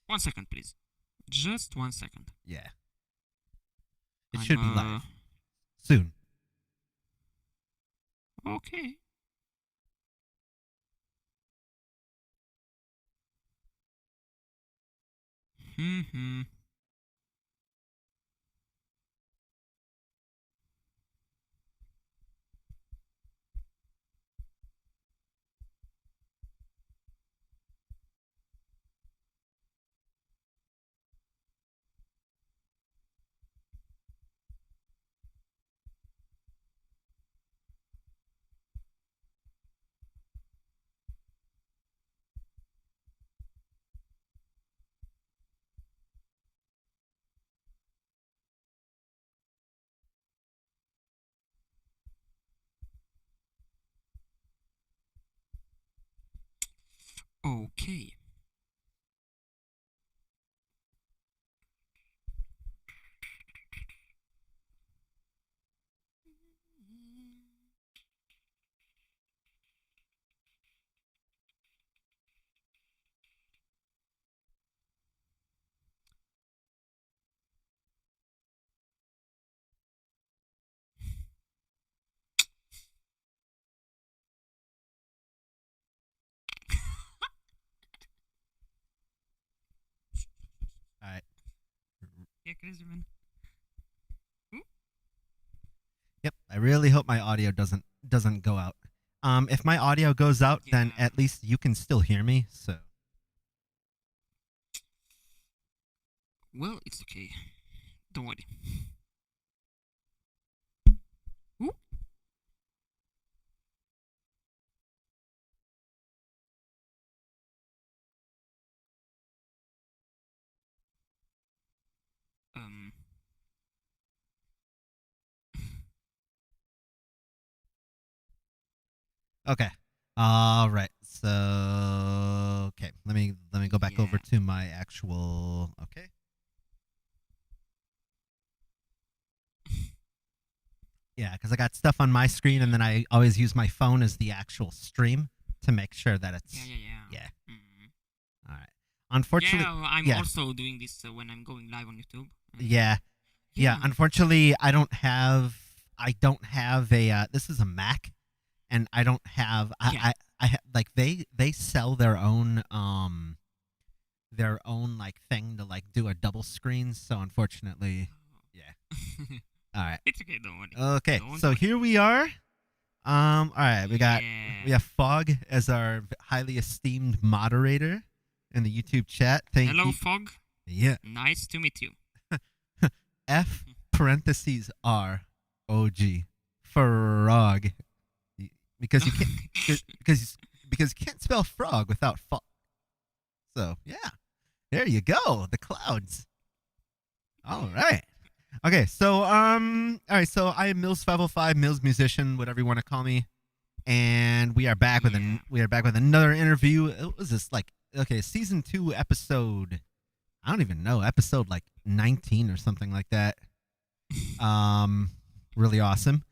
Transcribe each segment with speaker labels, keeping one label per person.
Speaker 1: 1 second, please. Just 1 second.
Speaker 2: Yeah. It should be live soon.
Speaker 1: Okay. Mm-hmm. Okay.
Speaker 2: All right.
Speaker 1: Yeah, crazy man.
Speaker 2: Yep. I really hope my audio doesn't go out. If my audio goes out, then
Speaker 1: Yeah.
Speaker 2: at least you can still hear me. So.
Speaker 1: Well, it's okay. Don't worry. Ooh. Um.
Speaker 2: Okay. All right. So okay, let me go back over
Speaker 1: Yeah.
Speaker 2: to my actual. Okay. Yeah, because I got stuff on my screen, and then I always use my phone as the actual stream to make sure that it's.
Speaker 1: Yeah.
Speaker 2: Yeah.
Speaker 1: Mm.
Speaker 2: All right. Unfortunately.
Speaker 1: Yeah, I'm
Speaker 2: Yeah.
Speaker 1: also doing this when I'm going live on YouTube.
Speaker 2: Yeah. Yeah. Unfortunately, I don't have a. This is a Mac, and I don't have.
Speaker 1: Yeah.
Speaker 2: Like they sell their own like thing to like do a double screen. So unfortunately, yeah. All right.
Speaker 1: It's okay, don't worry.
Speaker 2: Okay,
Speaker 1: Don't
Speaker 2: so
Speaker 1: worry.
Speaker 2: here we are. All right, we
Speaker 1: Yeah.
Speaker 2: have Fog as our highly esteemed moderator in the YouTube chat. Thank
Speaker 1: Hello,
Speaker 2: you.
Speaker 1: Fog.
Speaker 2: Yeah.
Speaker 1: Nice to meet you.
Speaker 2: F parentheses R O G frog because you can't because you can't spell frog without fog. So yeah, there you go. The clouds. All right. Okay, so all right, so I am Milz 505, Milz musician, whatever you want to call me, and we are back with another interview. What was this like? Okay, season 2, episode. I don't even know, episode like 19 or something like that. Really awesome.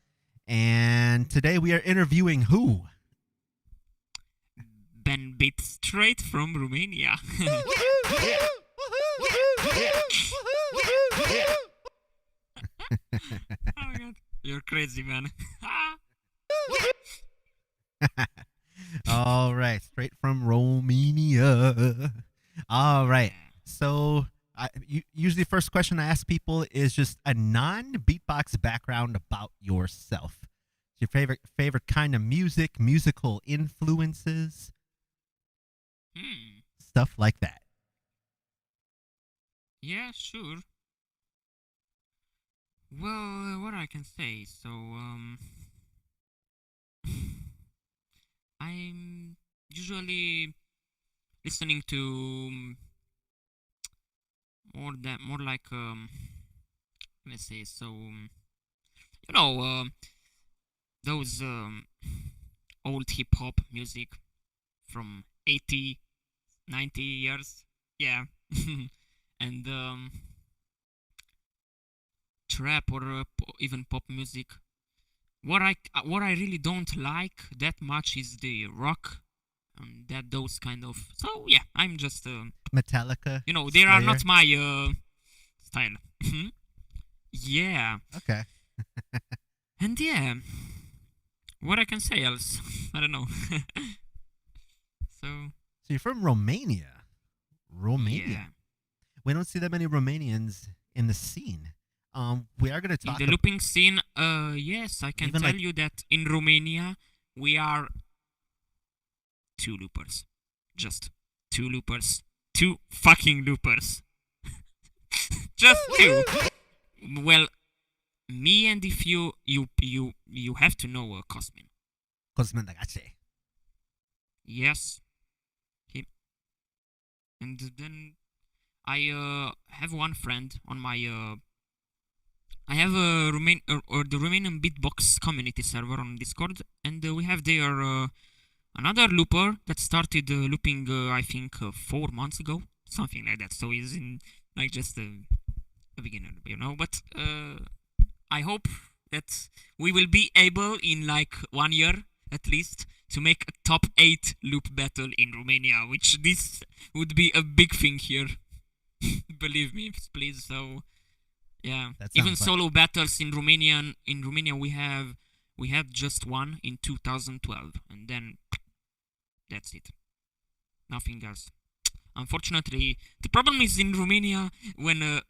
Speaker 2: And today we are interviewing who?
Speaker 1: BenBeat straight from Romania. Oh my god, you're crazy, man.
Speaker 2: All right, straight from Romania. All right, so usually the first question I ask people is just a non-beatbox background about yourself. Your favorite kind of music, musical influences, stuff like that.
Speaker 1: Yeah, sure. Well, what I can say, so I'm usually listening to more like let's say, so you know, those old hip hop music from 80, 90 years, yeah. And trap or even pop music. What I really don't like that much is the rock that those kind of. So yeah, I'm just
Speaker 2: Metallica.
Speaker 1: they are
Speaker 2: Slayer.
Speaker 1: not my style. Yeah,
Speaker 2: Okay.
Speaker 1: and yeah, what I can say else? I don't know. So
Speaker 2: So you're from Romania. Romania.
Speaker 1: yeah,
Speaker 2: We don't see that many Romanians in the scene. We are going to
Speaker 1: in
Speaker 2: talk
Speaker 1: the looping scene, yes, I can
Speaker 2: Even
Speaker 1: tell
Speaker 2: like-
Speaker 1: you that in Romania we are 2 loopers, just 2 loopers, 2 fucking loopers, just 2. Well, me and if you have to know Cosmin.
Speaker 2: Cosmin Ragazzi.
Speaker 1: Yes, he. And then I have one friend on my I have a or the Romanian beatbox community server on Discord, and we have there another looper that started looping I think 4 months ago, something like that. So he's in like just a beginner, But I hope that we will be able in like 1 year at least to make a top 8 loop battle in Romania, which this would be a big thing here. Believe me, please. So yeah,
Speaker 2: That
Speaker 1: even
Speaker 2: sounds like-
Speaker 1: solo battles in Romania we had just one in 2012, and then that's it. Nothing else. Unfortunately, the problem is in Romania when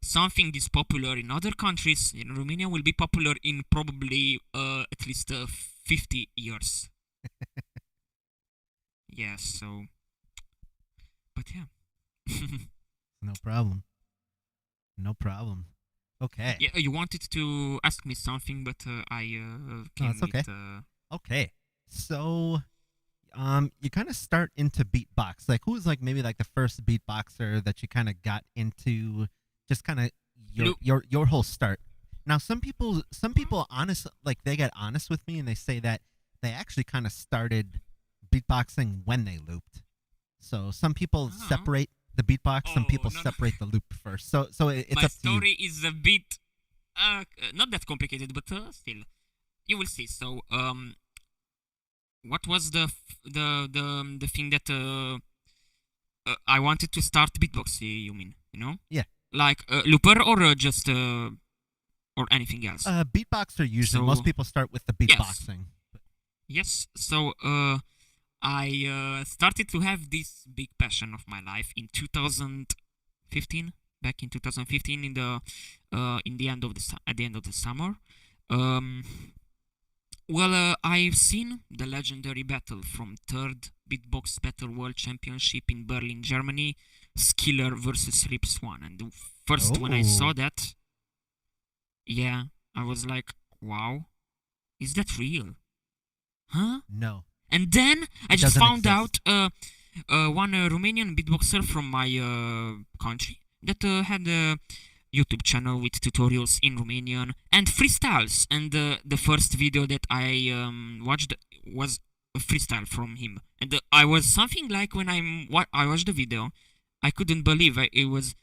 Speaker 1: something is popular in other countries, in Romania will be popular in probably at least 50 years. Yeah, so. But yeah.
Speaker 2: No problem. No problem. Okay.
Speaker 1: Yeah, you wanted to ask me something, but I came
Speaker 2: it's okay.
Speaker 1: with.
Speaker 2: Okay. So, you kind of start into beatbox. Like, who's like maybe like the first beatboxer that you kind of got into? Just kind of your whole start. Now, some people honest, like they get honest with me and they say that they actually kind of started beatboxing when they looped. So some people
Speaker 1: Oh.
Speaker 2: separate the beatbox. Some
Speaker 1: Oh,
Speaker 2: people
Speaker 1: no, no.
Speaker 2: separate the loop first. So it's
Speaker 1: My
Speaker 2: up to you.
Speaker 1: story is a bit not that complicated, but still, you will see. So what was the thing that I wanted to start beatbox? You mean
Speaker 2: Yeah.
Speaker 1: like looper or just or anything else?
Speaker 2: Beatboxer usually
Speaker 1: So-
Speaker 2: most people start with the beatboxing.
Speaker 1: Yes. So I started to have this big passion of my life in 2015. Back in 2015, in the end of at the end of the summer. I've seen the legendary battle from third Beatbox Battle World Championship in Berlin, Germany, Skiller versus Rip Swan. And first, when I saw
Speaker 2: Oh.
Speaker 1: that, yeah, I was like, wow, is that real? Huh?
Speaker 2: No.
Speaker 1: And then I
Speaker 2: It
Speaker 1: just
Speaker 2: doesn't
Speaker 1: found
Speaker 2: exist.
Speaker 1: out one Romanian beatboxer from my country that had a YouTube channel with tutorials in Romanian and freestyles. And the first video that I watched was a freestyle from him. And I was something like when I watched the video, I couldn't believe it was.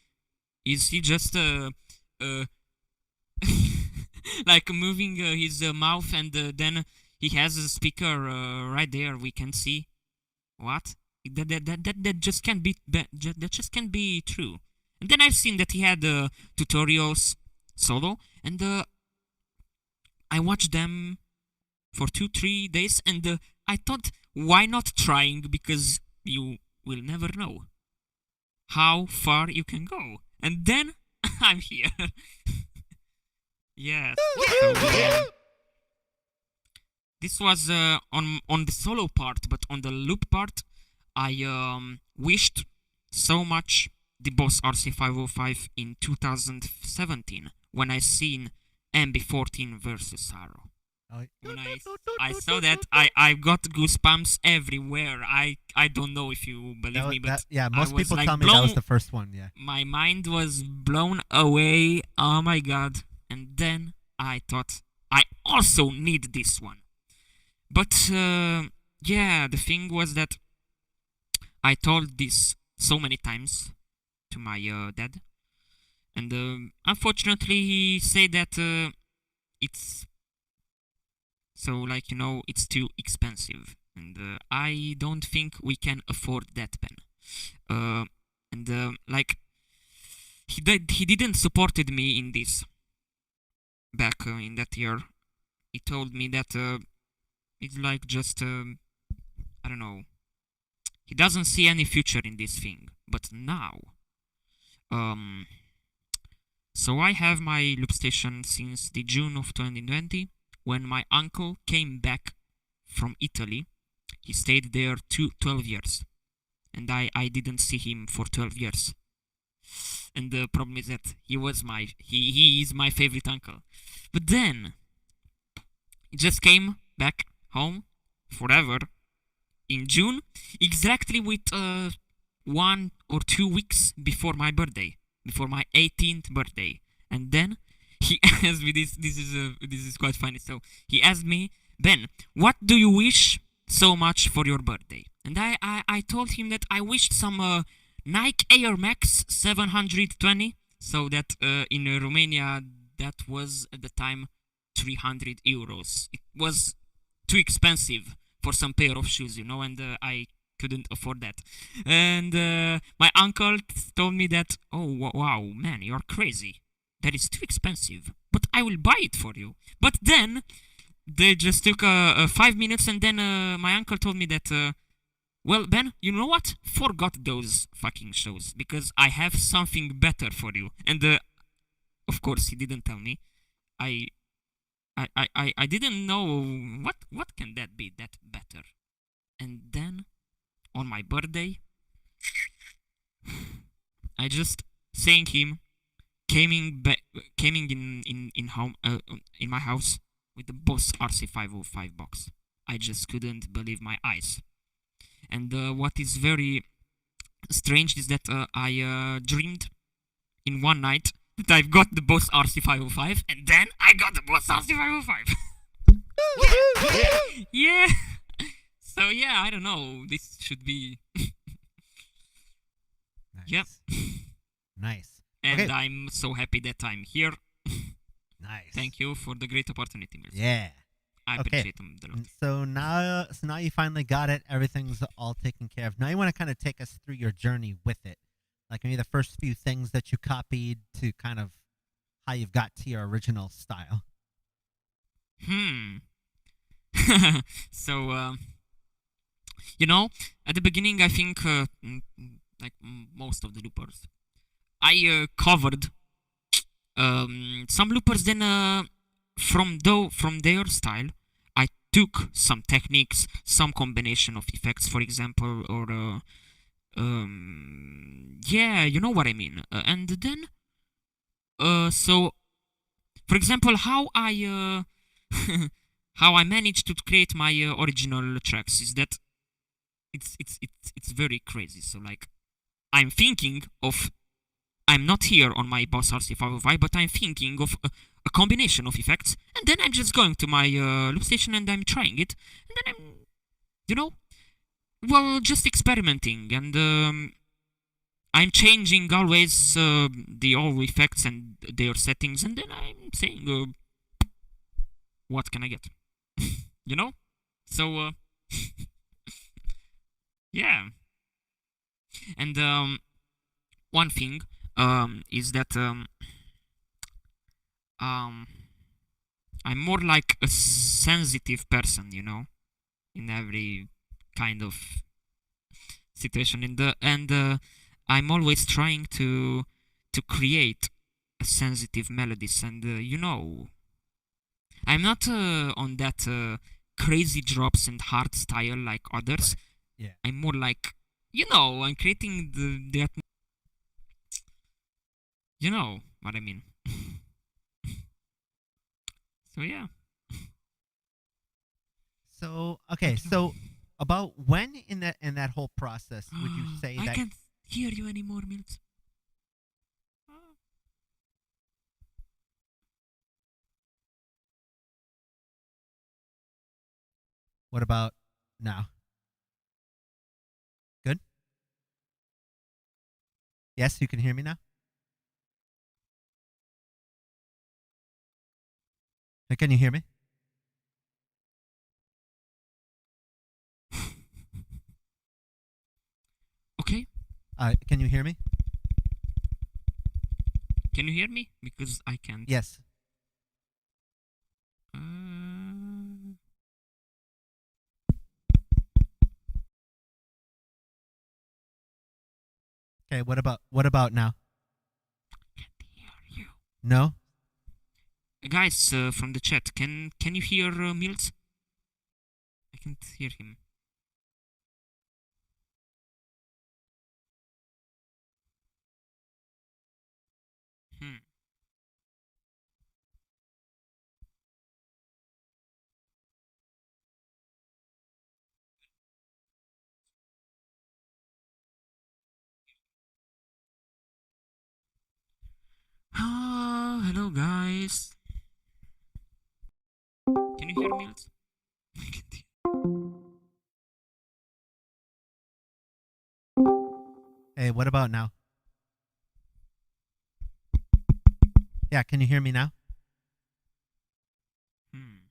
Speaker 1: Is he just like moving his mouth and then he has a speaker right there. We can see what that just can't be that just can't be true. And then I've seen that he had tutorials solo, and I watched them for 2-3 days, and I thought, why not trying? Because you will never know how far you can go. And then I'm here. Yes. So, this was on the solo part, but on the loop part, I wished so much the Boss RC505 in 2017 when I seen MB14 versus Arrow. When I saw that, I got goosebumps everywhere. I don't know if you believe me, but
Speaker 2: yeah,
Speaker 1: I
Speaker 2: most
Speaker 1: was,
Speaker 2: people
Speaker 1: like,
Speaker 2: tell me that was
Speaker 1: blown-
Speaker 2: the first one. Yeah.
Speaker 1: my mind was blown away. Oh my god. And then I thought, I also need this one. But yeah, the thing was that I told this so many times to my dad, and unfortunately he said that it's so, like, it's too expensive and I don't think we can afford that, Ben. And like he didn't supported me in this back in that year. He told me that it's like just I don't know. He doesn't see any future in this thing. But now, um, so I have my loop station since the June of 2020 when my uncle came back from Italy. He stayed there 12 years, and I didn't see him for 12 years. And the problem is that he is my favorite uncle. But then he just came back home forever in June, exactly with 1 or 2 weeks before my birthday, before my 18th birthday. And then he asked me this. This is quite funny. So he asked me, Ben, what do you wish so much for your birthday? And I told him that I wished some Nike Air Max 720. So that in Romania that was at the time 300 euros. It was too expensive for some pair of shoes, you know, and I couldn't afford that. And my uncle told me that, oh, wow, man, you're crazy. That is too expensive, but I will buy it for you. But then they just took 5 minutes, and then my uncle told me that, well, Ben, you know what? Forgot those fucking shows, because I have something better for you. And of course, he didn't tell me. I didn't know what can that be that better. And then on my birthday, I just saying him coming in home in my house with the Boss RC505 box. I just couldn't believe my eyes. And what is very strange is that I dreamed in one night that I've got the Boss RC505, and then I got the Boss RC505. Yeah. So yeah, I don't know. This should be.
Speaker 2: Nice.
Speaker 1: Yep.
Speaker 2: Nice.
Speaker 1: And
Speaker 2: Okay.
Speaker 1: I'm so happy that I'm here.
Speaker 2: Nice.
Speaker 1: Thank you for the great opportunity, Milz.
Speaker 2: Yeah.
Speaker 1: I
Speaker 2: Okay.
Speaker 1: appreciate them a lot.
Speaker 2: So now you finally got it. Everything's all taken care of. Now you want to kind of take us through your journey with it, like maybe the first few things that you copied to kind of how you've got to your original style.
Speaker 1: So, you know, at the beginning, I think, like most of the loopers, I covered some loopers. Then, from their style, I took some techniques, some combination of effects, for example, or yeah, you know what I mean. And then, so, for example, how I how I managed to create my original tracks is that it's very crazy. So like, I'm thinking of I'm not here on my Boss RC505, but I'm thinking of a combination of effects, and then I'm just going to my loop station and I'm trying it, and then I'm, you know, well, just experimenting, and I'm changing always the all effects and their settings, and then I'm saying, what can I get? You know? So, yeah. And one thing is that I'm more like a sensitive person, you know, in every kind of situation. And I'm always trying to create a sensitive melodies, and you know, I'm not on that crazy drops and hard style like others.
Speaker 2: Right. Yeah.
Speaker 1: I'm more like, you know, I'm creating the you know what I mean. So yeah.
Speaker 2: So okay. So about when in that whole process would you say
Speaker 1: I
Speaker 2: that?
Speaker 1: can't hear you anymore, Milz.
Speaker 2: What about now? Good. Yes, you can hear me now. Can you hear me? Can you hear me?
Speaker 1: Can you hear me? Because I can't.
Speaker 2: Yes. Okay. What about now?
Speaker 1: Can't hear you.
Speaker 2: No.
Speaker 1: Guys, from the chat, can you hear Milz? I can't hear him. Hmm. Hello guys. Can you hear Milz? I can't hear.
Speaker 2: Hey, what about now? Yeah, can you hear me now?
Speaker 1: Hmm.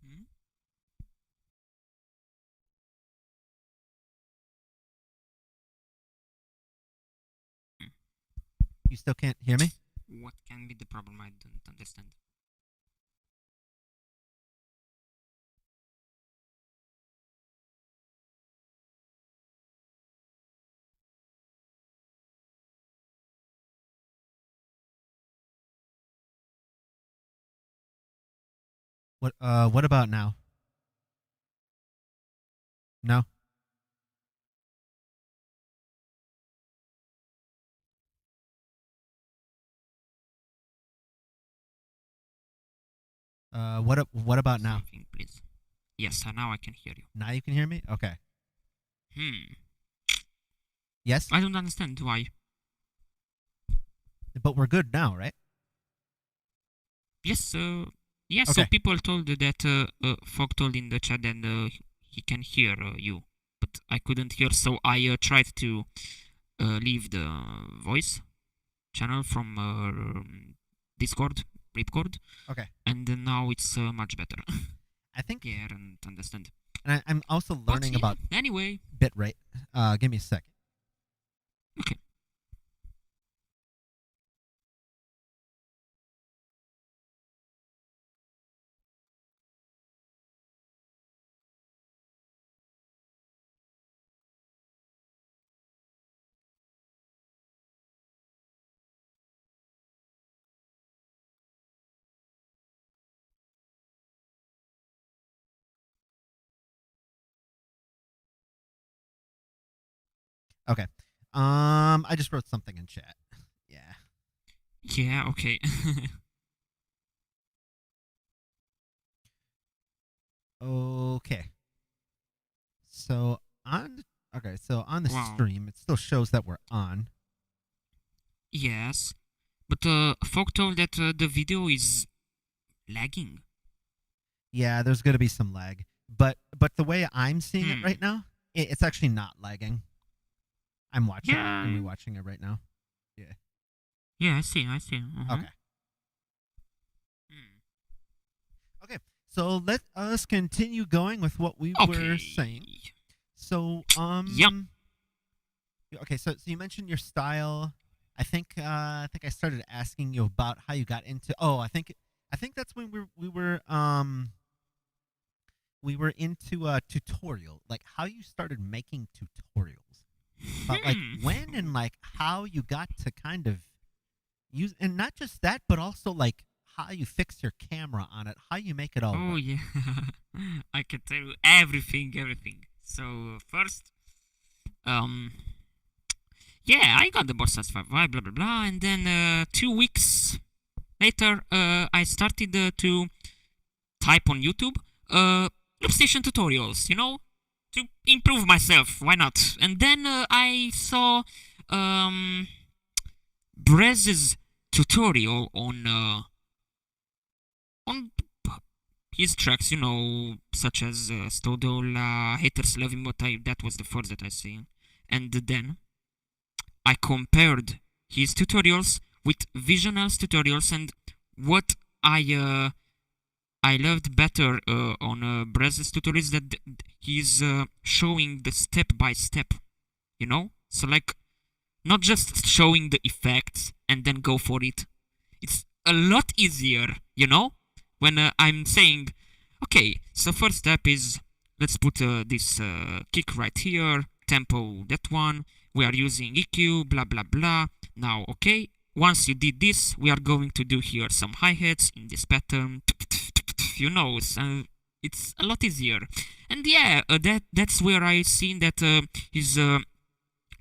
Speaker 1: Hmm?
Speaker 2: You still can't hear me?
Speaker 1: What can be the problem? I don't understand.
Speaker 2: What about now? No. What about now?
Speaker 1: Something, please. Yes, now I can hear you.
Speaker 2: Now you can hear me? Okay.
Speaker 1: Hmm.
Speaker 2: Yes?
Speaker 1: I don't understand why.
Speaker 2: But we're good now, right?
Speaker 1: Yes, yes. So
Speaker 2: Okay.
Speaker 1: people told that Fog told in the chat that he can hear you, but I couldn't hear. So I tried to leave the voice channel from Discord, Ripcord,
Speaker 2: Okay.
Speaker 1: and now it's much better.
Speaker 2: I think
Speaker 1: Yeah, I don't understand.
Speaker 2: and I'm also
Speaker 1: But
Speaker 2: learning
Speaker 1: yeah,
Speaker 2: about
Speaker 1: anyway,
Speaker 2: bitrate. Give me a second.
Speaker 1: okay.
Speaker 2: Okay. I just wrote something in chat. Yeah.
Speaker 1: Yeah, okay.
Speaker 2: Okay. So on the
Speaker 1: Wow.
Speaker 2: stream, it still shows that we're on.
Speaker 1: Yes, but Fog told that the video is lagging.
Speaker 2: Yeah, there's gonna be some lag, but the way I'm seeing it right now, it's actually not lagging. I'm watching.
Speaker 1: Yeah.
Speaker 2: I'm rewatching it right now. Yeah.
Speaker 1: Yeah, I see.
Speaker 2: Okay. Okay. So let us continue going with what we were saying. So
Speaker 1: Yep.
Speaker 2: Okay, so you mentioned your style. I think I started asking you about how you got into. Oh, I think that's when we were into a tutorial, like how you started making tutorials. But like when and like how you got to kind of use, and not just that, but also like how you fix your camera on it, how you make it all
Speaker 1: Oh
Speaker 2: work.
Speaker 1: yeah, I can tell you everything. So first, yeah, I got the boss as 5Y, blah blah blah, and then 2 weeks later, I started to type on YouTube, loop station tutorials, to improve myself. Why not? And then I saw Brez's tutorial on his tracks, such as Stodola, Haters Love Him, that was the first that I seen. And then I compared his tutorials with Visional's tutorials, and what I loved better on Brez's tutorials that he's showing the step by step, So like, not just showing the effects and then go for it. It's a lot easier, when I'm saying, okay, so first step is let's put this kick right here, tempo that one, we are using EQ, blah blah blah. Now, okay, once you did this, we are going to do here some hi-hats in this pattern, so it's a lot easier. And yeah, that's where I seen that he's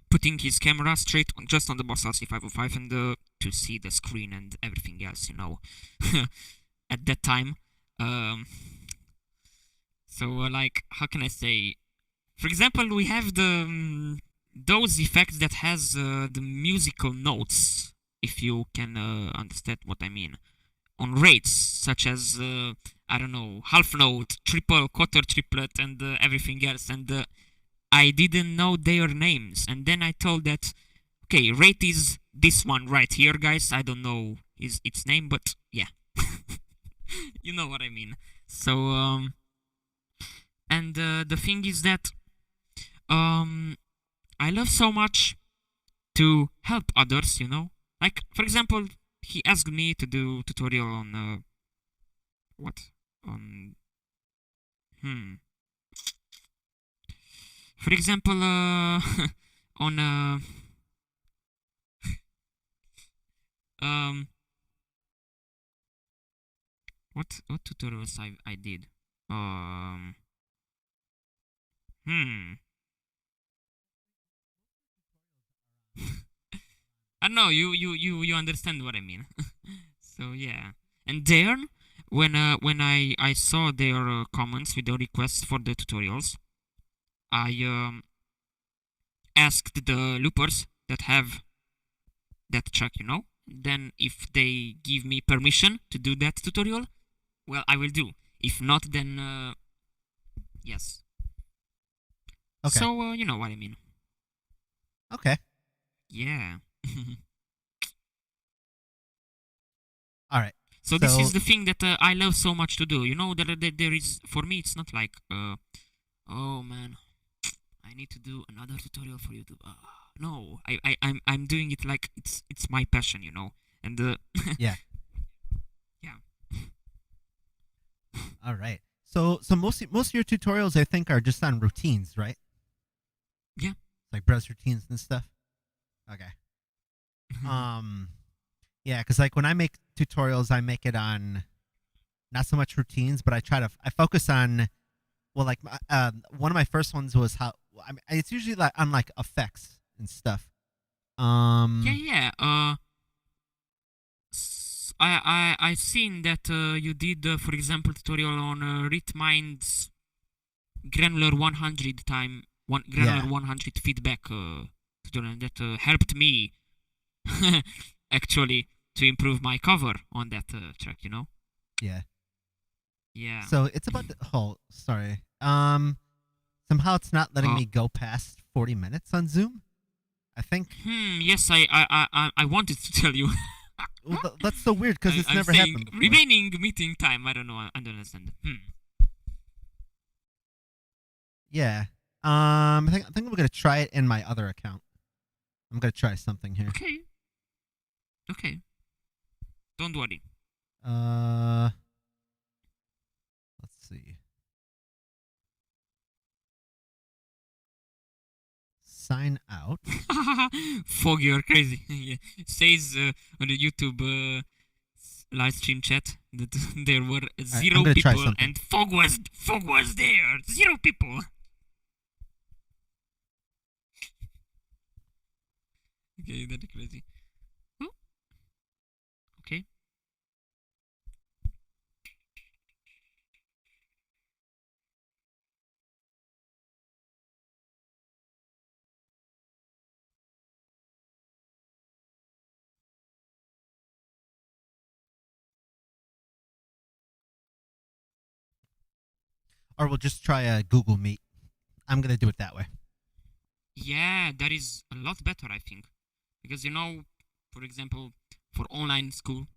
Speaker 1: putting his camera straight just on the Boss RC505 and to see the screen and everything else, at that time. So, like, how can I say? For example, we have those effects that has the musical notes, if you can understand what I mean, on rates, such as, I don't know, half note, triple, quarter triplet, and everything else. And I didn't know their names. And then I told that, okay, rate is this one right here, guys. I don't know its name, but yeah. You know what I mean. So, and the thing is that I love so much to help others, Like, for example, he asked me to do tutorial on what? On For example, on what tutorials I did? I don't know. You understand what I mean. So yeah, and then when I saw their comments with the requests for the tutorials, I asked the loopers that have that track, Then if they give me permission to do that tutorial, well, I will do. If not, then yes.
Speaker 2: Okay.
Speaker 1: So you know what I mean.
Speaker 2: Okay.
Speaker 1: Yeah.
Speaker 2: All right.
Speaker 1: So this is the thing that I love so much to do. There is, for me, it's not like, oh man, I need to do another tutorial for YouTube. No, I'm doing it like it's my passion, And
Speaker 2: yeah.
Speaker 1: Yeah.
Speaker 2: All right. So most of your tutorials, I think, are just on routines, right?
Speaker 1: Yeah.
Speaker 2: Like browse routines and stuff. Okay. Yeah, because like when I make tutorials, I make it on not so much routines, but I focus on, well, like one of my first ones was how it's usually like on like effects and stuff.
Speaker 1: Yeah. I seen that you did, for example, tutorial on Ritmind's granular 100 granular 100 feedback tutorial that helped me actually to improve my cover on that track,
Speaker 2: Yeah.
Speaker 1: Yeah.
Speaker 2: So it's about sorry. Somehow it's not letting me go past 40 minutes on Zoom. I think.
Speaker 1: Yes, I wanted to tell you.
Speaker 2: Well, that's so weird because it's never happened before.
Speaker 1: Remaining meeting time. I don't know. I don't understand.
Speaker 2: Yeah. I think we're gonna try it in my other account. I'm gonna try something here.
Speaker 1: Okay. Don't worry.
Speaker 2: Let's see. Sign out.
Speaker 1: Fog, you're crazy. Yeah. Says on the YouTube live stream chat that there were 0 people and Fog was there. 0 people. Okay, that's crazy. Oh. Okay.
Speaker 2: or we'll just try a Google Meet. I'm gonna do it that way.
Speaker 1: Yeah, that is a lot better, I think, because for example, for online school,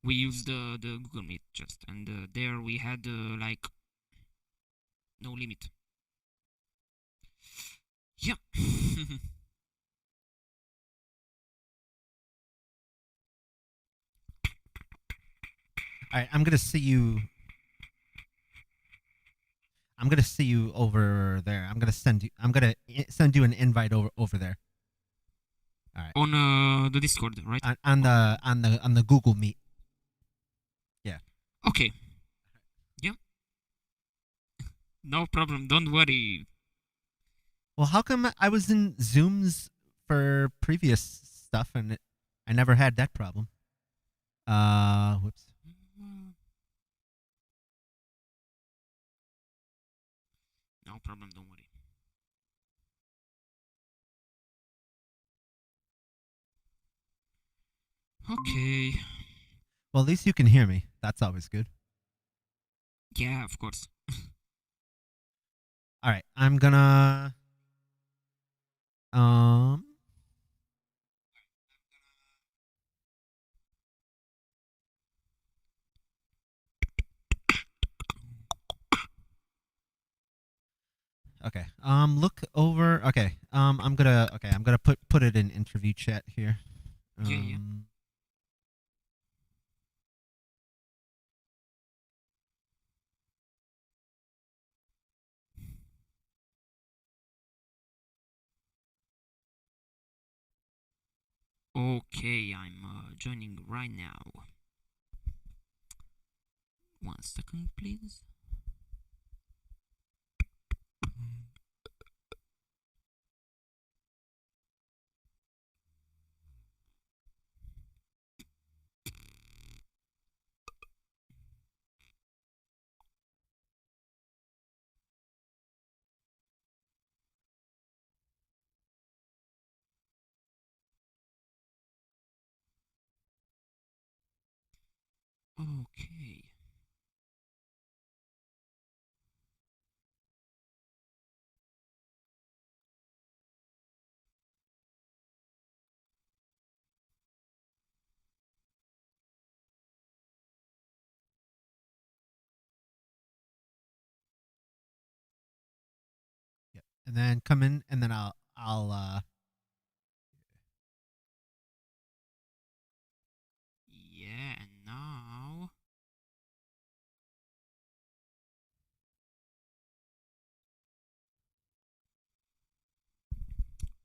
Speaker 1: we used the Google Meet just, and there we had like no limit. Yeah.
Speaker 2: All right, I'm gonna see you. I'm gonna see you over there. I'm gonna send you. I'm gonna send you an invite over there. All right.
Speaker 1: On the Discord, right?
Speaker 2: On the Google Meet. Yeah.
Speaker 1: Okay. Yeah. No problem. Don't worry.
Speaker 2: Well, how come I was in Zooms for previous stuff and I never had that problem? Whoops.
Speaker 1: No problem. Don't worry. Okay.
Speaker 2: Well, at least you can hear me. That's always good.
Speaker 1: Yeah, of course.
Speaker 2: All right, I'm gonna um okay. Look over. Okay. I'm gonna put it in interview chat here.
Speaker 1: Yeah. Okay, I'm joining right now. 1 second, please. Okay.
Speaker 2: Yep. And then come in, and then I'll
Speaker 1: Yeah, and now.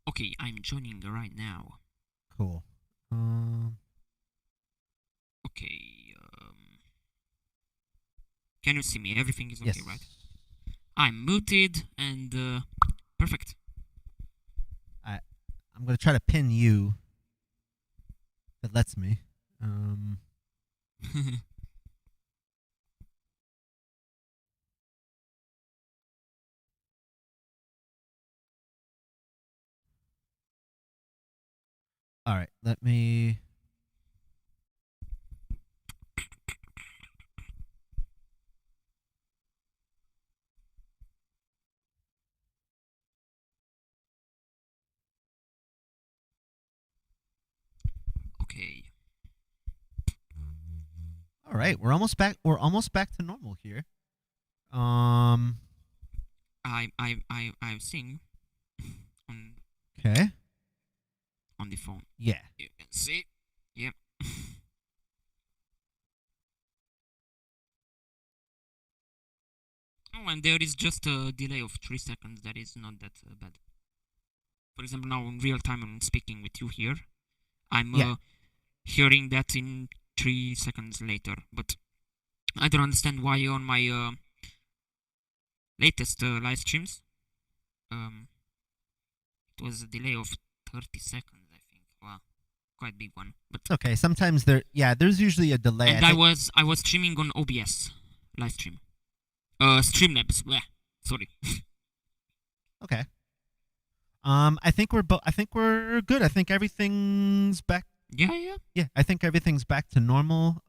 Speaker 1: Okay, I'm joining right now.
Speaker 2: cool.
Speaker 1: Okay. Can you see me? Everything is okay,
Speaker 2: Yes.
Speaker 1: right? I'm muted and perfect.
Speaker 2: I'm gonna try to pin you. If it lets me. All right. Let me.
Speaker 1: Okay.
Speaker 2: All right, we're almost back. We're almost back to normal here. I'm
Speaker 1: seeing on
Speaker 2: okay.
Speaker 1: on the phone.
Speaker 2: Yeah.
Speaker 1: You can see. Yep. Oh, and there is just a delay of 3 seconds. That is not that bad. For example, now in real time I'm speaking with you here. I'm hearing that in 3 seconds later, but I don't understand why on my latest live streams it was a delay of 30 seconds, I think. Wow, quite big one. But
Speaker 2: okay. Sometimes there's usually a delay.
Speaker 1: and I was streaming on OBS live stream. Streamlabs. Bleh. Sorry.
Speaker 2: Okay. I think we're good. I think everything's back.
Speaker 1: Yeah.
Speaker 2: Yeah, I think everything's back to normal.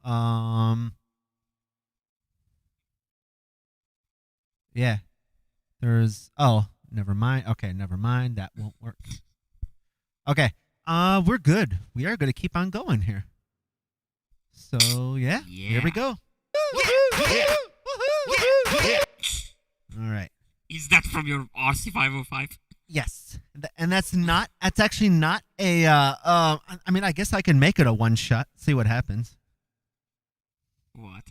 Speaker 2: Yeah. There's. Oh, never mind. Okay, never mind. That won't work. Okay. We're good. We are going to keep on going here. So yeah, here we go. All right.
Speaker 1: Is that from your RC505?
Speaker 2: Yes, and that's not. That's actually not a. I mean, I guess I can make it a one shot. See what happens.
Speaker 1: What?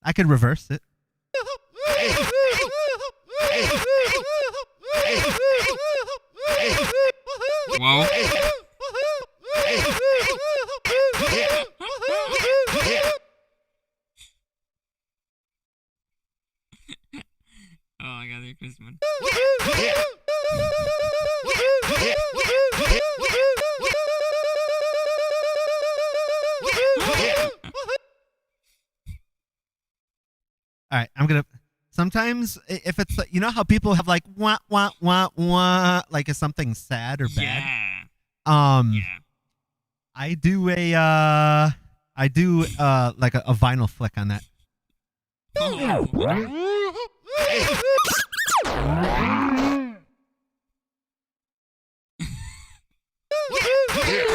Speaker 2: I could reverse it.
Speaker 1: Wow. Oh my god, you're Christmas. All right, I'm gonna. Sometimes if it's you know how people have like wah wah wah wah like if something's sad or bad. Yeah.
Speaker 2: Yeah.
Speaker 1: Yeah.
Speaker 2: I do a like a vinyl flick on that.
Speaker 1: Oh yeah, I can hear it.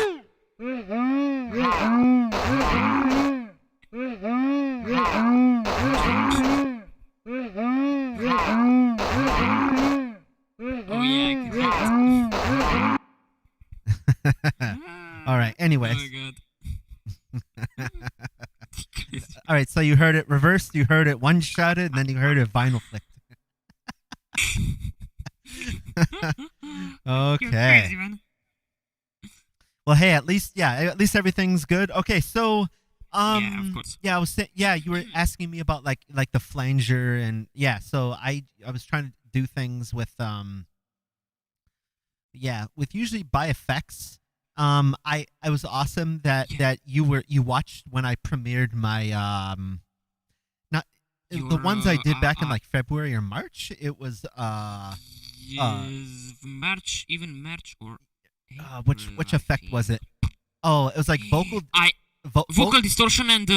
Speaker 2: All right. Anyways.
Speaker 1: Oh my god.
Speaker 2: All right. So you heard it reversed. You heard it one shotted, and then you heard it vinyl flicked.
Speaker 1: You're
Speaker 2: Okay.
Speaker 1: crazy, man.
Speaker 2: Well, hey, at least everything's good. Okay, so
Speaker 1: Yeah, of course.
Speaker 2: yeah, I was saying, yeah, you were asking me about like the flanger, and yeah, so I was trying to do things with with usually by effects. I was awesome that you watched when I premiered my not the ones I did back in like February or March. It was
Speaker 1: yes, March, even March or
Speaker 2: which
Speaker 1: April,
Speaker 2: effect
Speaker 1: I
Speaker 2: was
Speaker 1: think.
Speaker 2: it? Oh, it was like vocal
Speaker 1: Vocal distortion and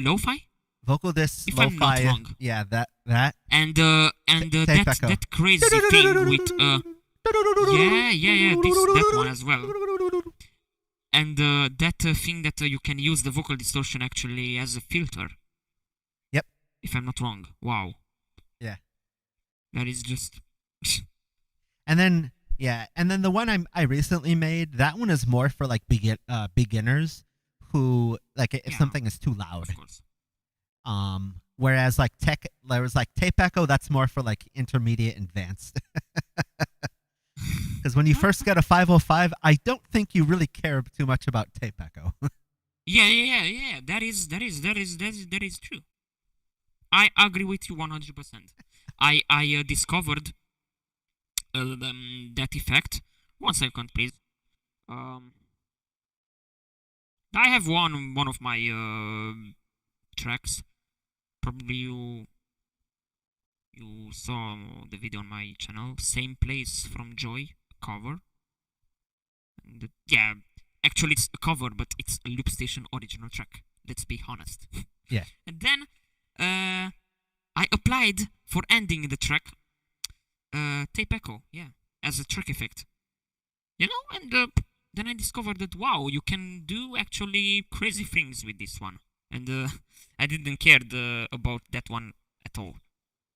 Speaker 1: lo-fi,
Speaker 2: vocal disc,
Speaker 1: if I'm not
Speaker 2: lo-fi.
Speaker 1: wrong.
Speaker 2: Yeah, that.
Speaker 1: And
Speaker 2: Tape echo.
Speaker 1: that crazy thing with that one as well. And that thing that you can use the vocal distortion actually as a filter.
Speaker 2: Yep.
Speaker 1: If I'm not wrong. Wow.
Speaker 2: Yeah.
Speaker 1: That is just.
Speaker 2: And then the one I recently made, that one is more for like beginners who like if something is too loud.
Speaker 1: Of course.
Speaker 2: Whereas like there was like tape echo, that's more for like intermediate advanced. Because when you first get a 505, I don't think you really care too much about tape echo.
Speaker 1: Yeah. That is true. I agree with you 100%. I discovered that effect. 1 second, please. I have one of my tracks. Probably you saw the video on my channel. Same Place from Joy cover. And yeah, actually it's a cover, but it's a Loop Station original track. Let's be honest.
Speaker 2: Yeah.
Speaker 1: And then I applied for ending the track tape echo, as a track effect. You know, and then I discovered that wow, you can do actually crazy things with this one. And I didn't care about that one at all.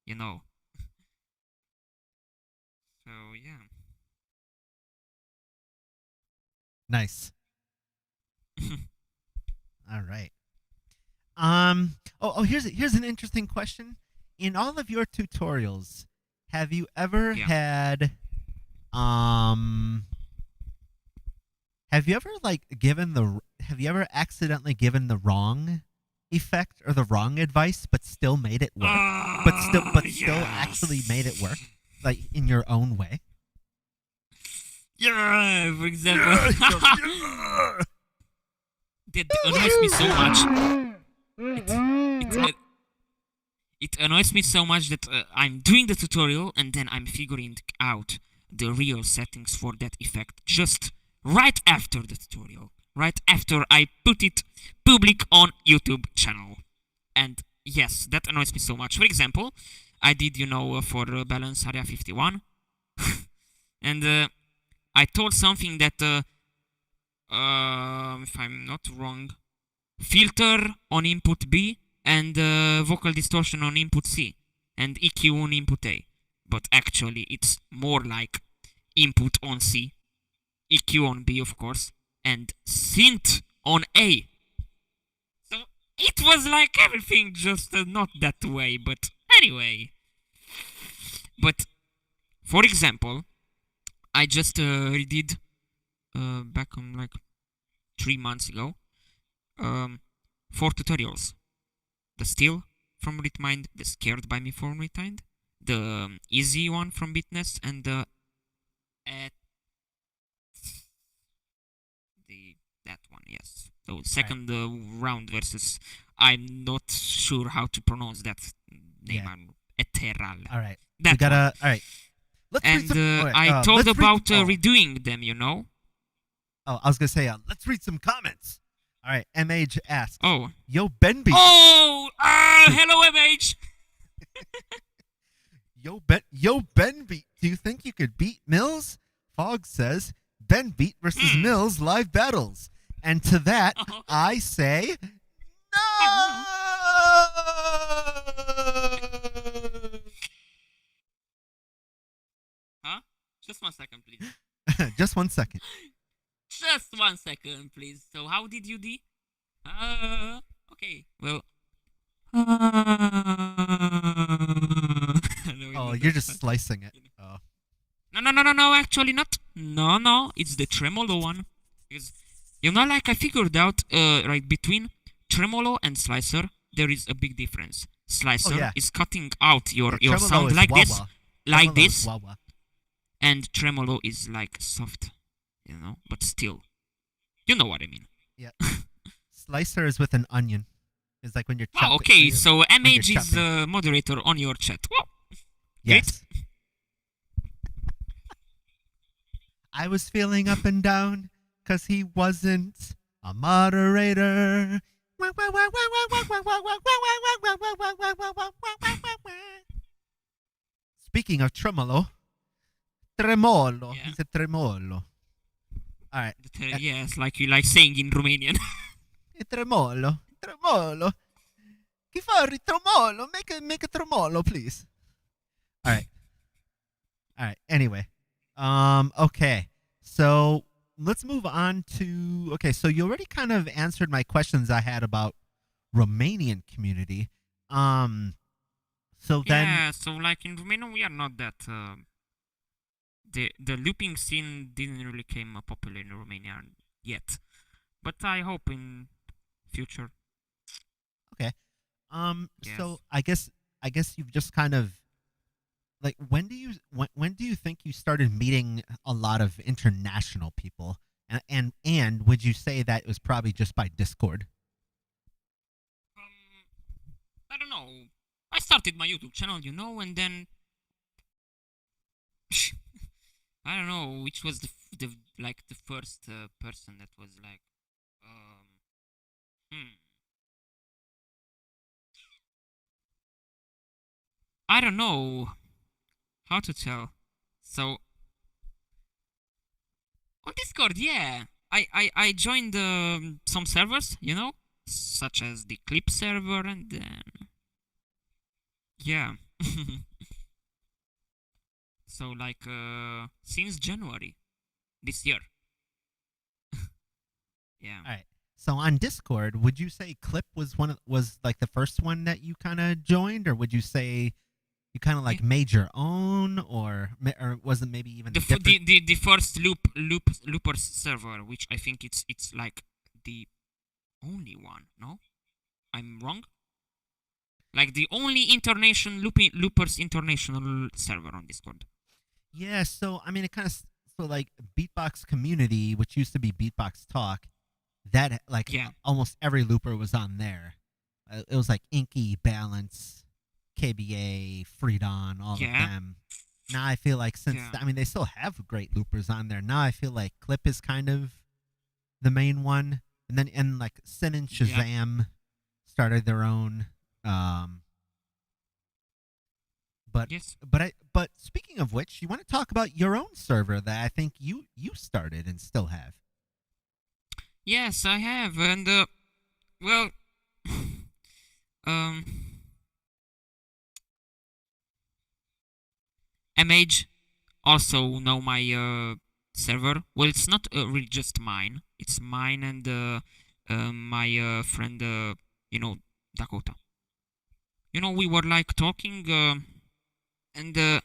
Speaker 1: You know. So yeah.
Speaker 2: Nice. All right. Here's an interesting question. In all of your tutorials, have you ever had have you ever accidentally given the wrong effect or the wrong advice but still made it work? Still actually made it work, like in your own way?
Speaker 1: Yeah, for example. That annoys me so much. It annoys me so much that I'm doing the tutorial and then I'm figuring out the real settings for that effect just right after the tutorial. Right after I put it public on YouTube channel. And yes, that annoys me so much. For example, I did, for balance area 51, and I told something that, if I'm not wrong, filter on input B and vocal distortion on input C and EQ on input A. But actually, it's more like input on C, EQ on B, of course, and synth on A. So it was like everything, just not that way. But anyway. But for example, I just redid back on like 3 months ago 4 tutorials. The Still from Ritmind, the Scared by Me from Ritmind, the easy one from Bitness, and the that one, yes. So second round versus, I'm not sure how to pronounce that name.
Speaker 2: Yeah.
Speaker 1: Ethereal.
Speaker 2: All right.
Speaker 1: That
Speaker 2: we gotta.
Speaker 1: one.
Speaker 2: All right. Let's read
Speaker 1: And
Speaker 2: some,
Speaker 1: I told about redoing them,
Speaker 2: Oh, I was gonna say, let's read some comments. All right, MH asks.
Speaker 1: Oh.
Speaker 2: Yo, BenBeat.
Speaker 1: Oh, hello, MH.
Speaker 2: Yo, BenBeat. Do you think you could beat Milz? Fog says BenBeat versus Milz live battles. And to that, I say no.
Speaker 1: Huh? Just 1 second, please.
Speaker 2: Just 1 second.
Speaker 1: Just 1 second, please. So how did you do? Okay. Well.
Speaker 2: Oh, you're just slicing it. Oh.
Speaker 1: No. Actually, not. No. It's the tremolo one. Because like I figured out, right between tremolo and slicer, there is a big difference. Slicer is cutting out your sound like this, like this, and tremolo is like soft, but still, you know what I mean.
Speaker 2: Yeah. Slicer is with an onion. It's like when you're chopping.
Speaker 1: Oh, okay, so MH is the moderator on your chat. Wow.
Speaker 2: Yes. I was feeling up and down because he wasn't a moderator. Speaking of tremolo. Tremolo.
Speaker 1: Yeah.
Speaker 2: He's a tremolo. All right.
Speaker 1: Yes, like you like saying in Romanian.
Speaker 2: Tremolo. Chi fa il tremolo? Make a tremolo, please. All right. Anyway. Okay. So let's move on to. Okay. So you already kind of answered my questions I had about Romanian community. So then.
Speaker 1: Yeah. So like in Romania, we are not that. The looping scene didn't really become popular in Romania yet, but I hope in future.
Speaker 2: Okay.
Speaker 1: Yes.
Speaker 2: So I guess you've just kind of like when do you think you started meeting a lot of international people, and would you say that it was probably just by Discord?
Speaker 1: I don't know. I started my YouTube channel, and then I don't know which was the first person that was like I don't know how to tell. So on Discord, yeah, I joined some servers, such as the Clip server, and then yeah. So like since January this year. Yeah.
Speaker 2: All right. So on Discord, would you say Clip was like the first one that you kind of joined, or would you say you kind of like made your own, or was it maybe even
Speaker 1: the first loopers server, which I think it's like the only one? No, I'm wrong. Like the only loopers international server on Discord.
Speaker 2: Yeah. So I mean, it kind of like Beatbox Community, which used to be Beatbox Talk. That almost every looper was on there. It was like Inky, Balance, KBA, Freedon, all of them. Now I feel like they still have great loopers on there. Now I feel like Clip is kind of the main one, and then like Sin and Shazam started their own. Um, but
Speaker 1: Yes.
Speaker 2: but speaking of which, you want to talk about your own server that I think you started and still have.
Speaker 1: Yes, I have, and well, um, MH also know my server. Well, it's not really just mine. It's mine and my friend, Dakota. We were like talking, and yeah,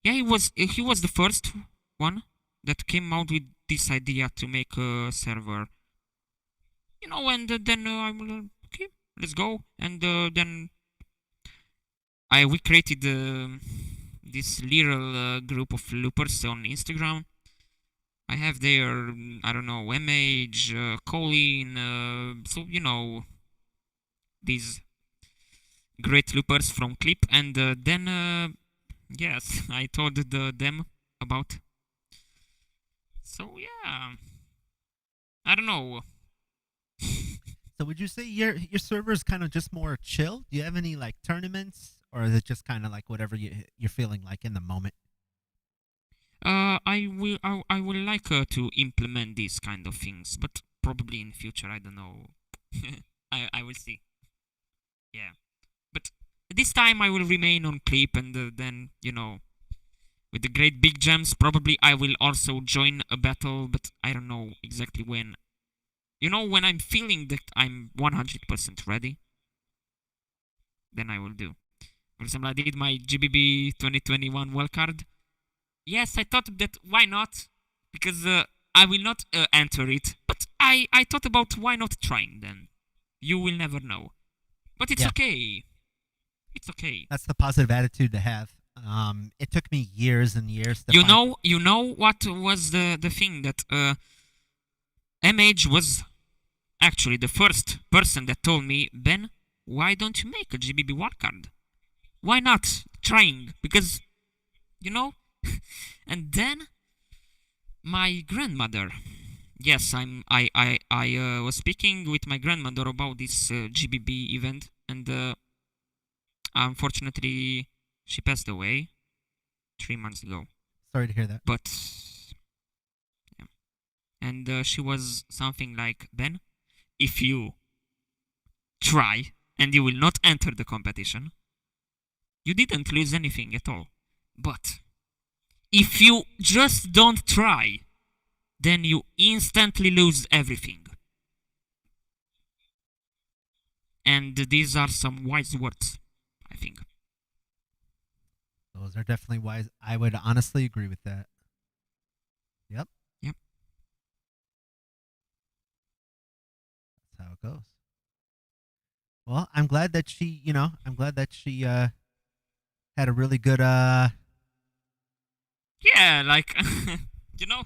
Speaker 1: he was the first one that came out with this idea to make a server. And then I'm okay, let's go, and then we created this little group of loopers on Instagram. I have there, I don't know, MH, Colin, so these great loopers from Clip, and then yes, I told them about. So yeah, I don't know.
Speaker 2: So would you say your server is kind of just more chill? Do you have any like tournaments, or is it just kind of like whatever you're feeling like in the moment?
Speaker 1: I will like to implement these kind of things, but probably in future. I don't know. I will see. Yeah, but this time I will remain on Clip, and then with the great big gems, probably I will also join a battle, but I don't know exactly when. When I'm feeling that I'm 100% ready, then I will do. For example, I did my GBB 2021 wildcard. Yes, I thought that why not? Because I will not enter it. But I thought about why not trying then. You will never know. But it's
Speaker 2: Yeah,
Speaker 1: okay. It's okay.
Speaker 2: that's the positive attitude to have. It took me years and years to
Speaker 1: You
Speaker 2: find.
Speaker 1: know, you know what was the thing that MH was actually the first person that told me, Ben, why don't you make a GBB wildcard? Why not trying? Because you know. And then my grandmother. Yes, I was speaking with my grandmother about this GBB event, and unfortunately, she passed away 3 months ago.
Speaker 2: Sorry to hear that.
Speaker 1: But yeah. And she was something like, Ben, if you try and you will not enter the competition, you didn't lose anything at all. But if you just don't try, then you instantly lose everything. And these are some wise words, I think.
Speaker 2: Those are definitely wise. I would honestly agree with that. Yep,
Speaker 1: Yep.
Speaker 2: that's how it goes. Well, I'm glad that she had a really good
Speaker 1: Yeah, like you know,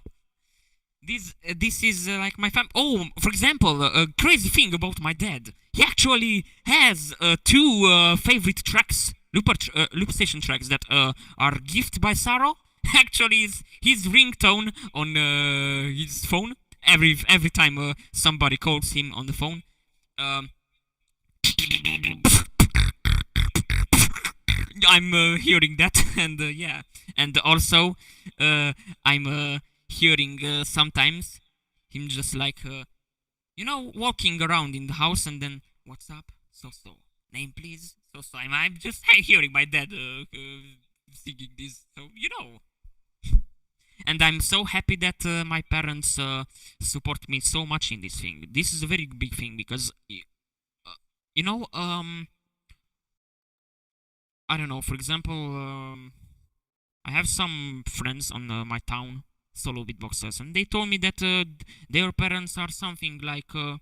Speaker 1: this is like my fam. Oh, for example, a crazy thing about my dad. He actually has two favorite tracks, loop station tracks that are gifted by Saro. Actually, is his ringtone on his phone every time somebody calls him on the phone. Um, I'm hearing that, and yeah, and also I'm hearing sometimes him just like walking around in the house, and then what's up, so name please, so I'm just hearing my dad singing this, so and I'm so happy that my parents support me so much in this thing. This is a very big thing because you know I don't know. For example, I have some friends on my town, solo beatboxers, and they told me that their parents are something like, "Oh,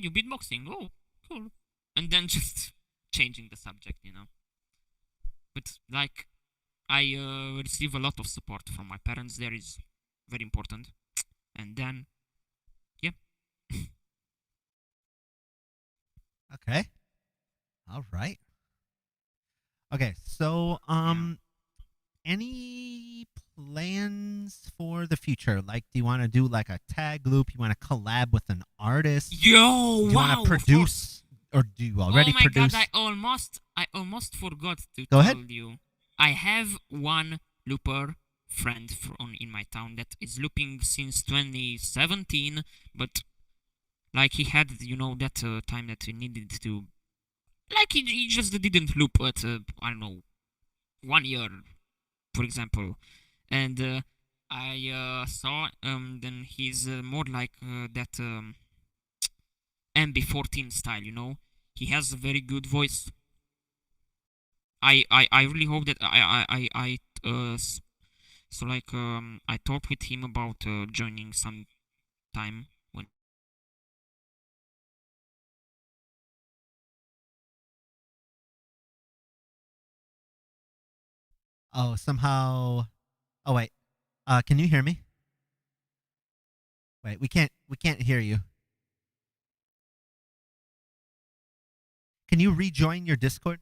Speaker 1: you beatboxing? Oh, cool," and then just changing the subject. But like, I receive a lot of support from my parents. There is very important, and then yeah,
Speaker 2: Okay. All right. Okay. So,
Speaker 1: yeah.
Speaker 2: any plans for the future? Like, do you want to do like a tag loop? You want to collab with an artist?
Speaker 1: Yo,
Speaker 2: Do you want
Speaker 1: wow,
Speaker 2: to
Speaker 1: of course.
Speaker 2: produce? or do you already
Speaker 1: Oh my
Speaker 2: produce?
Speaker 1: god, I almost forgot to
Speaker 2: Go
Speaker 1: tell
Speaker 2: ahead.
Speaker 1: you. I have one looper friend in my town that is looping since 2017, but like he had, that time that he needed to, like he just didn't loop at, I don't know, 1 year, for example. And I saw, then he's more like that MB14 style, He has a very good voice. I really hope that so like I talked with him about joining some time when.
Speaker 2: Oh, somehow. Oh wait. Can you hear me? Wait, we can't hear you. Can you rejoin your Discord?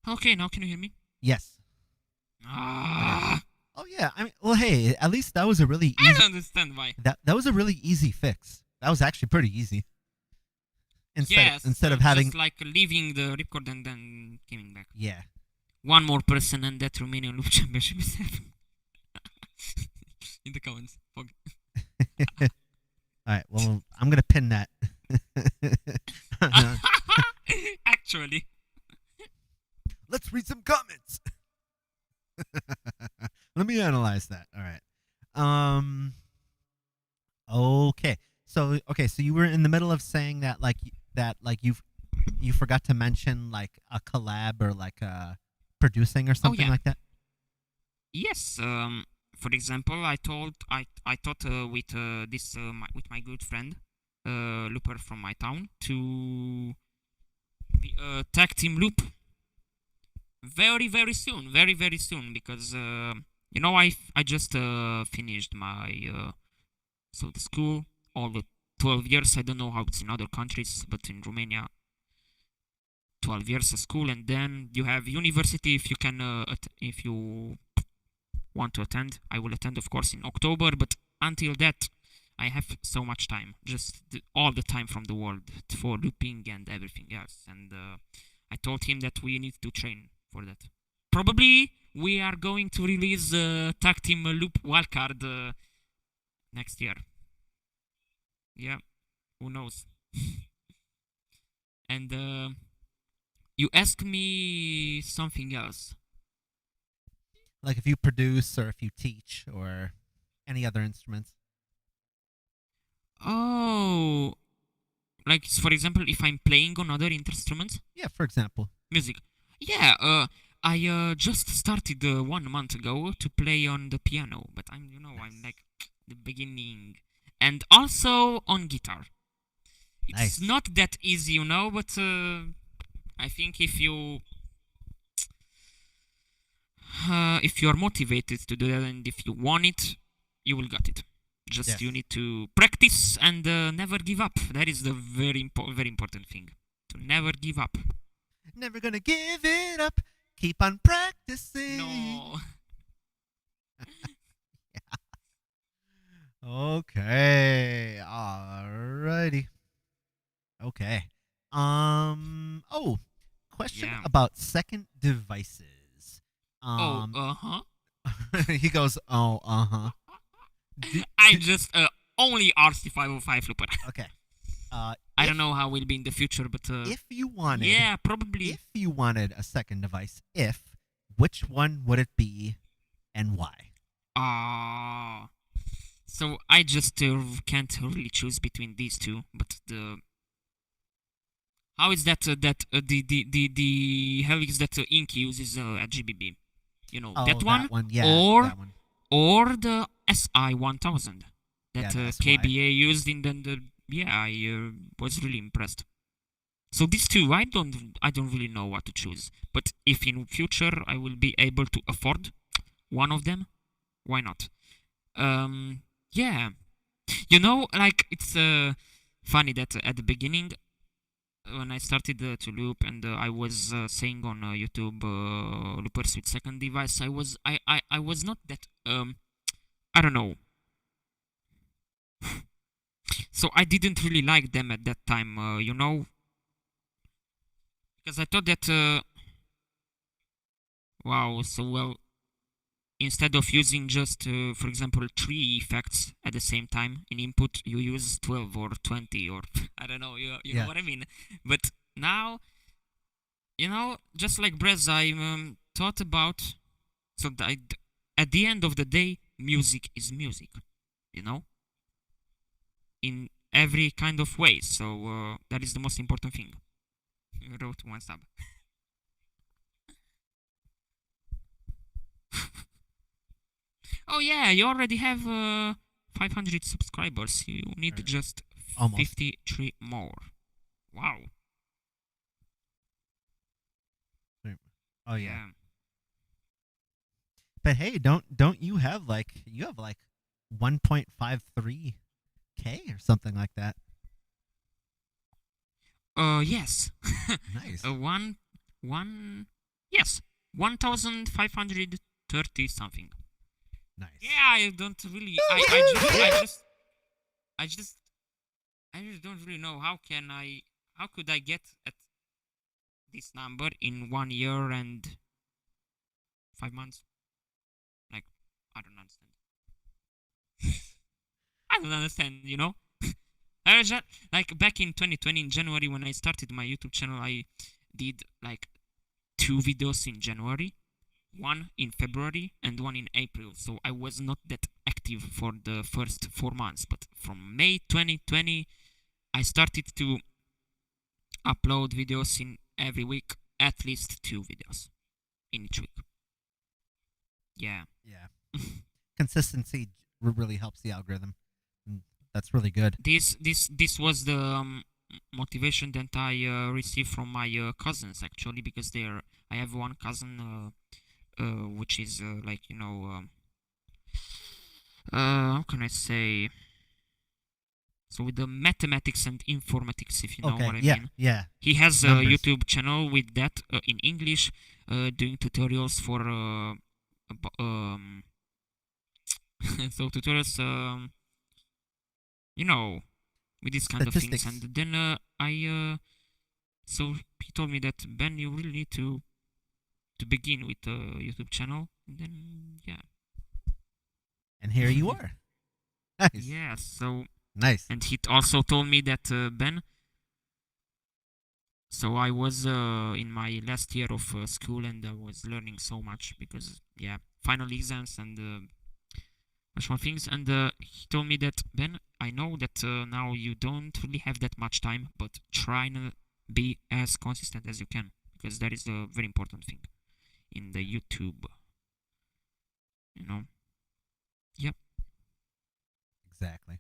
Speaker 1: Okay, now can you hear me?
Speaker 2: Yes.
Speaker 1: Ah,
Speaker 2: Oh yeah. I mean, well, hey, at least that was a really
Speaker 1: I
Speaker 2: easy.
Speaker 1: don't understand why.
Speaker 2: That was a really easy fix. That was actually pretty easy.
Speaker 1: Yes,
Speaker 2: Instead of having
Speaker 1: just like leaving the record and then coming back.
Speaker 2: yeah.
Speaker 1: One more person and that Romanian Loop Championship is happening. In the comments. Fuck.
Speaker 2: All right. Well, I'm gonna pin that.
Speaker 1: Actually.
Speaker 2: Let's read some comments. Let me analyze that. All right. Okay. So you were in the middle of saying that you forgot to mention like a collab or like producing or something
Speaker 1: yeah.
Speaker 2: like that.
Speaker 1: Yes. For example, I thought with with my good friend, Looper from my town, to be a tag team loop very soon, very soon, because I just finished my the school, all the 12 years. I don't know how it's in other countries, but in Romania, 12 years of school, and then you have university if you can if you want to attend. I will attend, of course, in October, but until that, I have so much time, just all the time from the world for looping and everything else. And I told him that we need to train for that. Probably we are going to release tag team loop wildcard next year. Yeah, who knows? And you ask me something else.
Speaker 2: Like if you produce or if you teach or any other instruments.
Speaker 1: Oh, like for example, if I'm playing on other instruments.
Speaker 2: Yeah, for example.
Speaker 1: Music. Yeah, I just started 1 month ago to play on the piano, but I'm like the beginning, and also on guitar. It's
Speaker 2: Nice.
Speaker 1: not that easy, but I think if you're motivated to do that and if you want it, you will get it. Just
Speaker 2: Yes.
Speaker 1: you need to practice and never give up. That is the very important thing. To never give up.
Speaker 2: Never gonna give it up. Keep on practicing.
Speaker 1: No.
Speaker 2: Okay. Alrighty. Okay. Oh, question
Speaker 1: Yeah.
Speaker 2: about second devices.
Speaker 1: Oh, uh-huh.
Speaker 2: He goes, oh, uh-huh.
Speaker 1: I'm just only RC505 looper.
Speaker 2: Okay.
Speaker 1: I don't know how it will be in the future, but
Speaker 2: if you wanted,
Speaker 1: yeah, probably.
Speaker 2: If you wanted a second device, which one would it be, and why?
Speaker 1: So I just can't really choose between these two. But how is that the helix that Ink uses at GBB? That one,
Speaker 2: that one, yeah,
Speaker 1: or
Speaker 2: that one.
Speaker 1: or the SI 1000 that
Speaker 2: Yeah, the SY.
Speaker 1: KBA used in the I was really impressed. So these two, I don't really know what to choose. But if in future I will be able to afford one of them, why not? Yeah, you know, like it's funny that at the beginning when I started to loop and I was saying on YouTube loopers with second device, I was not that I don't know. So I didn't really like them at that time, you know, because I thought that wow, so well, instead of using just for example 3 effects at the same time in input, you use 12 or 20 or I don't know, you know
Speaker 2: Yeah.
Speaker 1: what I mean. But now, you know, just like Brez, I thought about so that at the end of the day, music is music, you know, in every kind of way. So that is the most important thing. You wrote one sub. Oh yeah, you already have 500 subscribers. You need
Speaker 2: Or
Speaker 1: just
Speaker 2: almost.
Speaker 1: 53 more. Wow.
Speaker 2: Oh yeah.
Speaker 1: Yeah.
Speaker 2: But hey, don't you have like 1.53K or something like that?
Speaker 1: Yes.
Speaker 2: Nice.
Speaker 1: One, one, yes, 1,530 something.
Speaker 2: Nice.
Speaker 1: Yeah, I don't really. I just, I just don't really know how could I get at this number in 1 year and 5 months? Like, I don't understand. I don't understand, you know? I just, like, back in 2020, in January, when I started my YouTube channel, I did, like, 2 videos in January, one in February, and one in April. So I was not that active for the first 4 months. But from May 2020, I started to upload videos in every week, at least 2 videos in each week. Yeah.
Speaker 2: Yeah. Consistency really helps the algorithm. That's really good.
Speaker 1: This was the motivation that I received from my cousins actually, because I have one cousin which is like, you know, how can I say, so with the mathematics and informatics, if you know
Speaker 2: Okay.
Speaker 1: what I
Speaker 2: Yeah.
Speaker 1: mean.
Speaker 2: Yeah.
Speaker 1: He has a
Speaker 2: Numbers.
Speaker 1: YouTube channel with that in English, doing tutorials for so tutorials, you know, with these kind of things.
Speaker 2: Statistics.
Speaker 1: And then so he told me that, Ben, you really need to begin with a YouTube channel. And then yeah.
Speaker 2: And here you are. Nice.
Speaker 1: Yeah. So
Speaker 2: Nice.
Speaker 1: and he also told me that Ben. So I was in my last year of school and I was learning so much because yeah, final exams and much more things. And he told me that, Ben, I know that now you don't really have that much time, but try to be as consistent as you can, because that is a very important thing in the YouTube. You know. Yep.
Speaker 2: Exactly.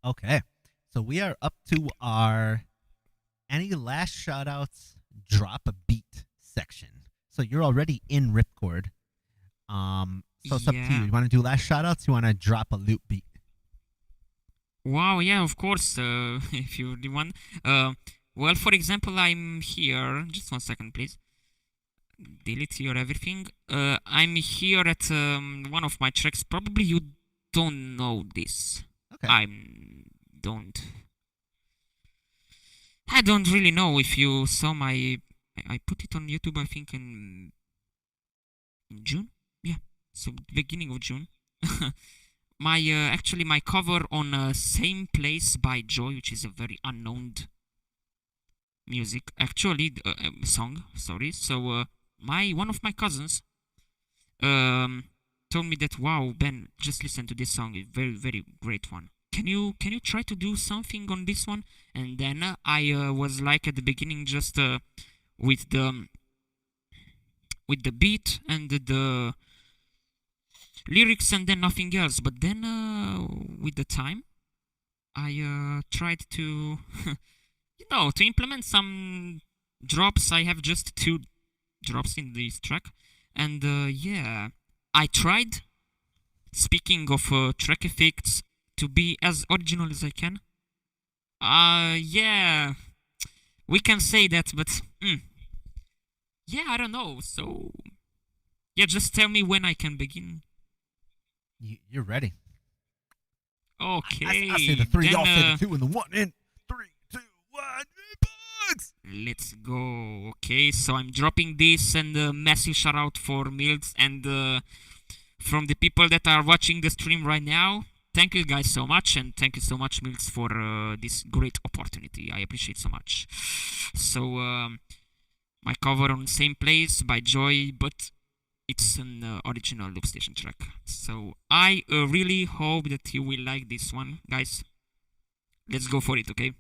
Speaker 2: Okay. So we are up to our any last shoutouts, drop a beat section. So you're already in Ripcord. So it's up to you.
Speaker 1: Yeah.
Speaker 2: You want to do last shoutouts? You want to drop a loop beat?
Speaker 1: Wow. Yeah. Of course. If you really want. Well, for example, I'm here. Just 1 second, please. Delete here everything. I'm here at one of my tracks. Probably you don't know this.
Speaker 2: Okay.
Speaker 1: I don't really know if you saw my. I put it on YouTube. I think in June. Yeah. So beginning of June. My actually my cover on Same Place by Joy, which is a very unknown music, actually song. Sorry. So one of my cousins told me that, wow, Ben, just listen to this song. It's very very great one. Can you try to do something on this one? And then I was like at the beginning just with the beat and the lyrics and then nothing else. But then with the time, I tried to, to implement some drops. I have just 2 drops in this track, And yeah, I tried, speaking of track effects, to be as original as I can. Yeah, we can say that, but yeah, I don't know. So yeah, just tell me when I can begin.
Speaker 2: You're ready.
Speaker 1: Okay.
Speaker 2: I say the three,
Speaker 1: then,
Speaker 2: y'all say the two, and the one. In 3, 2, 1, bugs.
Speaker 1: Let's go. Okay, so I'm dropping this, and a massive shout out for Milz and from the people that are watching the stream right now. Thank you guys so much, and thank you so much, Milz, for this great opportunity. I appreciate so much. So my cover on Same Place by Joy, but it's an original Loop Station track. So I really hope that you will like this one, guys. Let's go for it, okay?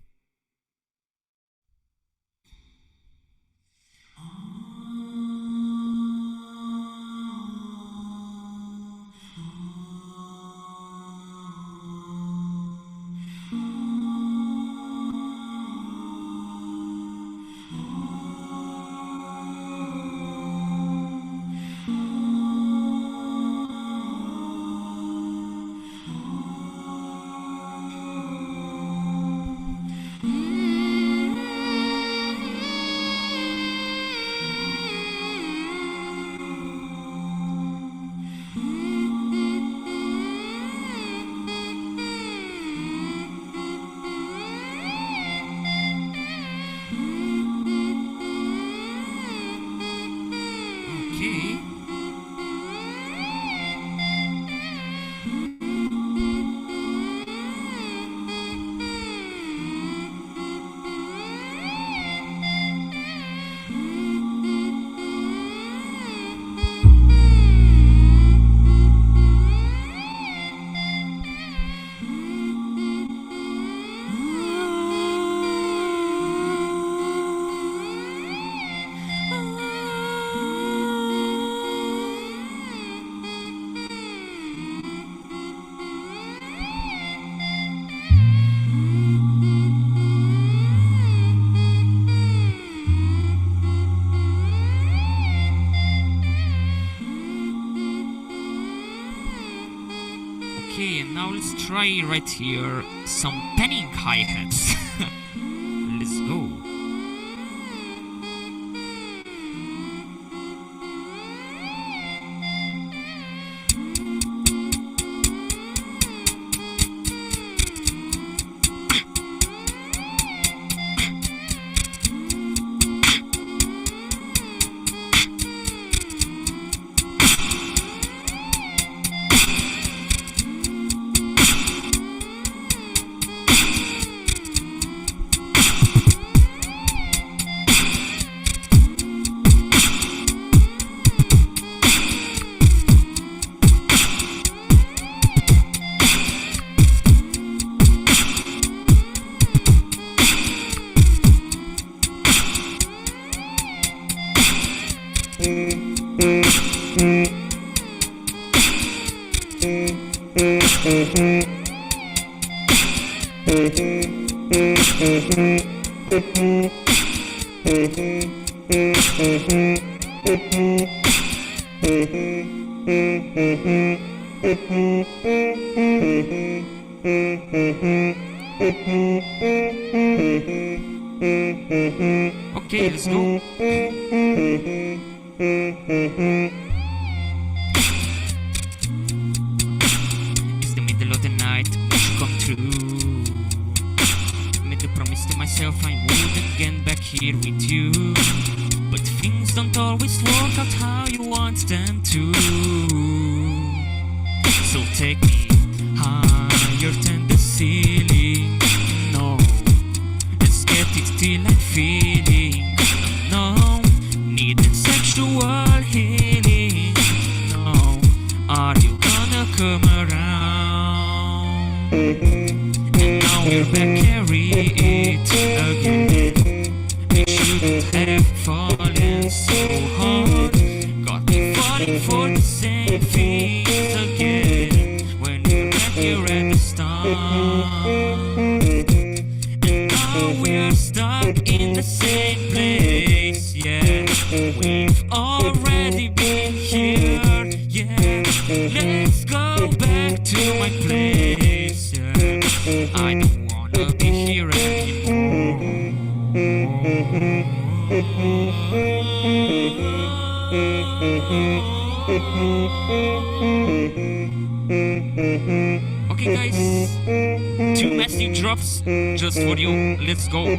Speaker 1: Okay. Okay, and now let's try right here some panning hi-hats. Let's go. Okay, let's go. It's the middle of the night, wish come true. Made a promise to myself I wouldn't get back here with you, but things don't always work out how you want them to. So take me higher than the ceiling. No, let's get it till I'm feeling. No, needing sexual healing. No, are you gonna come around? And now we're back, carry it again. We shouldn't have fallen so hard. Got me falling for the same things again. When we're back here at the start, and now we're stuck in the same place. Yeah, we've already been go back to my place. Yeah. I don't wanna be here anymore. Okay, guys, 2 massive drops just for you. Let's go.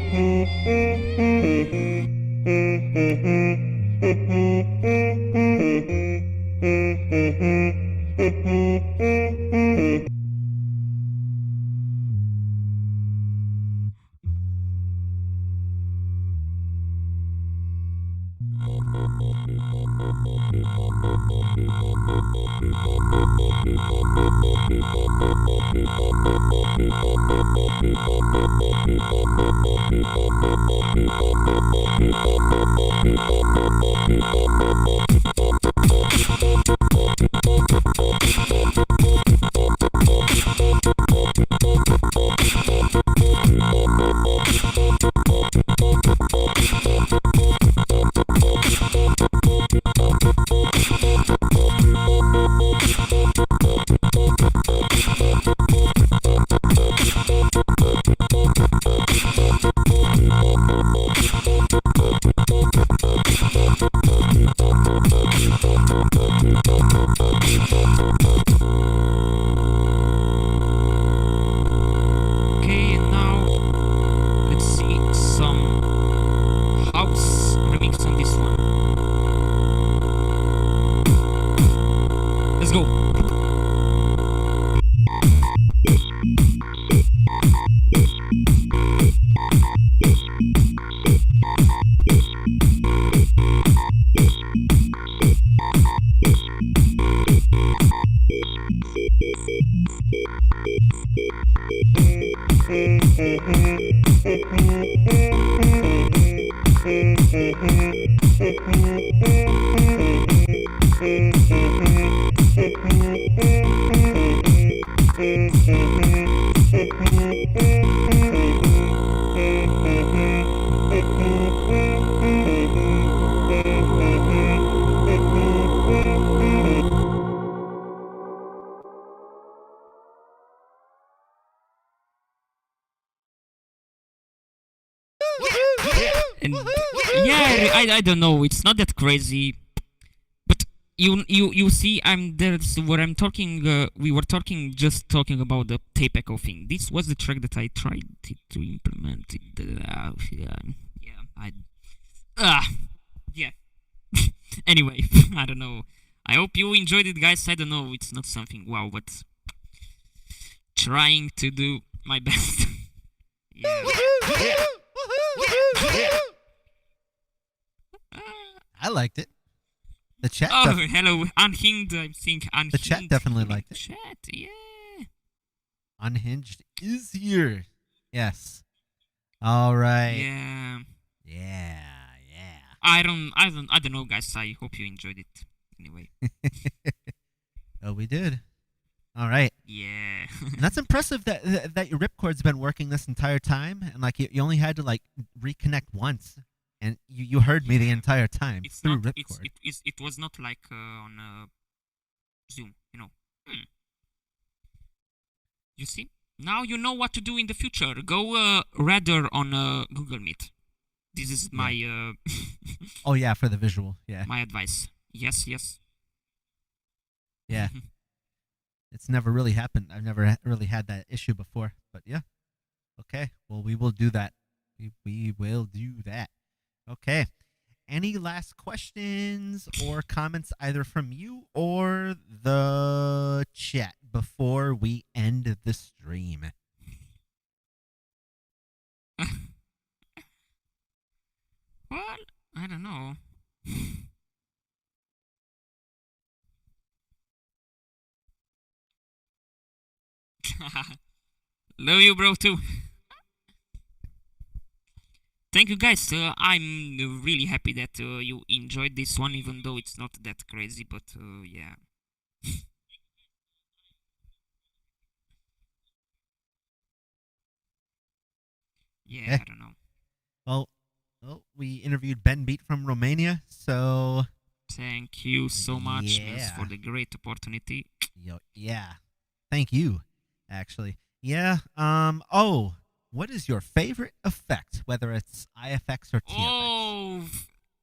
Speaker 1: Okay, and now let's see some house remix on this one. Let's go. And yeah, I don't know. It's not that crazy, but you see, there's where I'm talking. We were talking about the tape echo thing. This was the track that I tried to implement. Yeah. Anyway, I don't know. I hope you enjoyed it, guys. I don't know. It's not something wow, but trying to do my best. Yeah.
Speaker 2: I liked it. The chat.
Speaker 1: Oh, hello, Unhinged. I think Unhinged.
Speaker 2: The chat definitely liked it.
Speaker 1: Chat, yeah.
Speaker 2: Unhinged is here. Yes. All right.
Speaker 1: Yeah.
Speaker 2: Yeah.
Speaker 1: I don't know, guys. I hope you enjoyed it. Anyway.
Speaker 2: Oh, we did. All right.
Speaker 1: Yeah.
Speaker 2: And that's impressive that your ripcord's been working this entire time, and like you only had to like reconnect once, and you heard me the entire time
Speaker 1: It's
Speaker 2: through
Speaker 1: not.
Speaker 2: ripcord.
Speaker 1: It was not like on Zoom. You know. You see? Now you know what to do in the future. Go rather on Google Meet. This is my
Speaker 2: Oh yeah, for the visual. Yeah.
Speaker 1: my advice. Yes.
Speaker 2: Yeah. It's never really happened. I've never really had that issue before. But yeah. Okay. Well, we will do that. We will do that. Okay. Any last questions or comments either from you or the chat before we end the stream?
Speaker 1: Well, I don't know. Love you, bro, too. Thank you, guys. I'm really happy that you enjoyed this one, even though it's not that crazy, but yeah. Yeah, I don't know.
Speaker 2: Well, we interviewed BenBeat from Romania, so
Speaker 1: Thank you so much, Milz,
Speaker 2: Yeah.
Speaker 1: for the great opportunity.
Speaker 2: Yeah. Thank you, actually. Yeah. Oh, what is your favorite effect, whether it's IFX or TFX?
Speaker 1: Oh,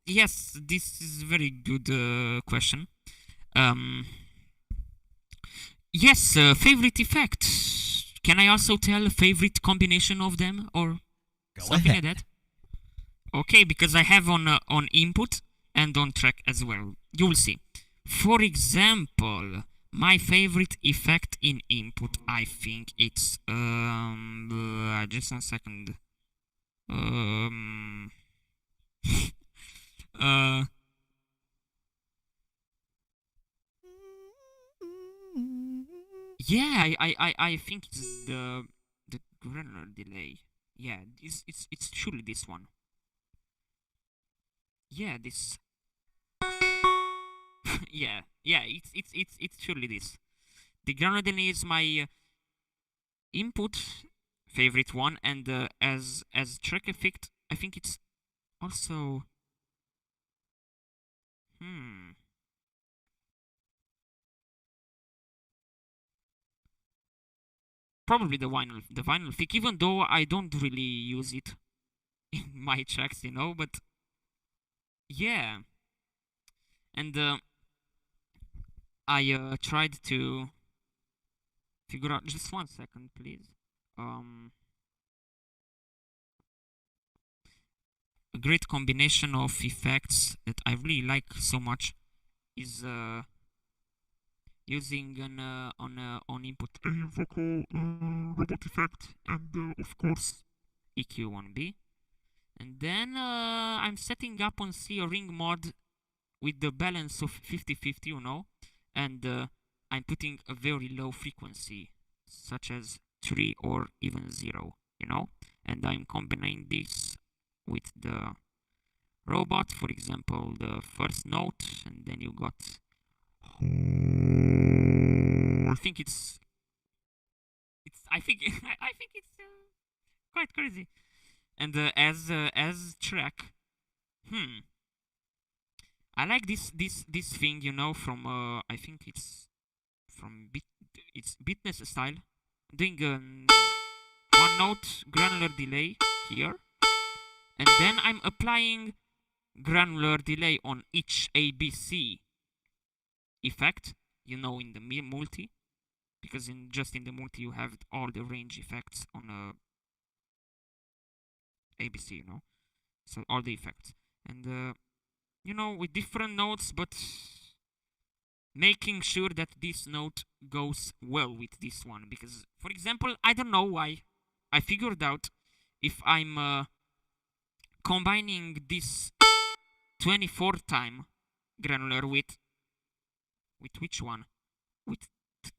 Speaker 1: yes, this is a very good question. Yes, favorite effect. Can I also tell a favorite combination of them or
Speaker 2: Go
Speaker 1: something
Speaker 2: ahead.
Speaker 1: like that? Okay, because I have on input and on track as well. You will see. For example, my favorite effect in input, I think it's just a second. Uh, yeah, I think it's the granular delay. Yeah, it's surely this one. Yeah, this. yeah, it's surely this. The granular delay is my input favorite one, and as track effect, I think it's also probably the vinyl thick, even though I don't really use it in my tracks, but yeah. And I tried to figure out, just 1 second, please. A great combination of effects that I really like so much is using on input vocal robot effect, and of course EQ1B. And then I'm setting up on C a ring mod with the balance of 50-50, and I'm putting a very low frequency, such as 3 or even 0, and I'm combining this with the robot, for example, the first note, and then you got. I think it's. I think it's quite crazy. And as track, I like this thing, from I think it's from it's Beatness style, doing one note granular delay here, and then I'm applying granular delay on each ABC effect, in the multi, because in the multi you have all the range effects on ABC, so all the effects, and with different notes, but making sure that this note goes well with this one, because, for example, I don't know why, I figured out if I'm combining this 24 time granular with which one? With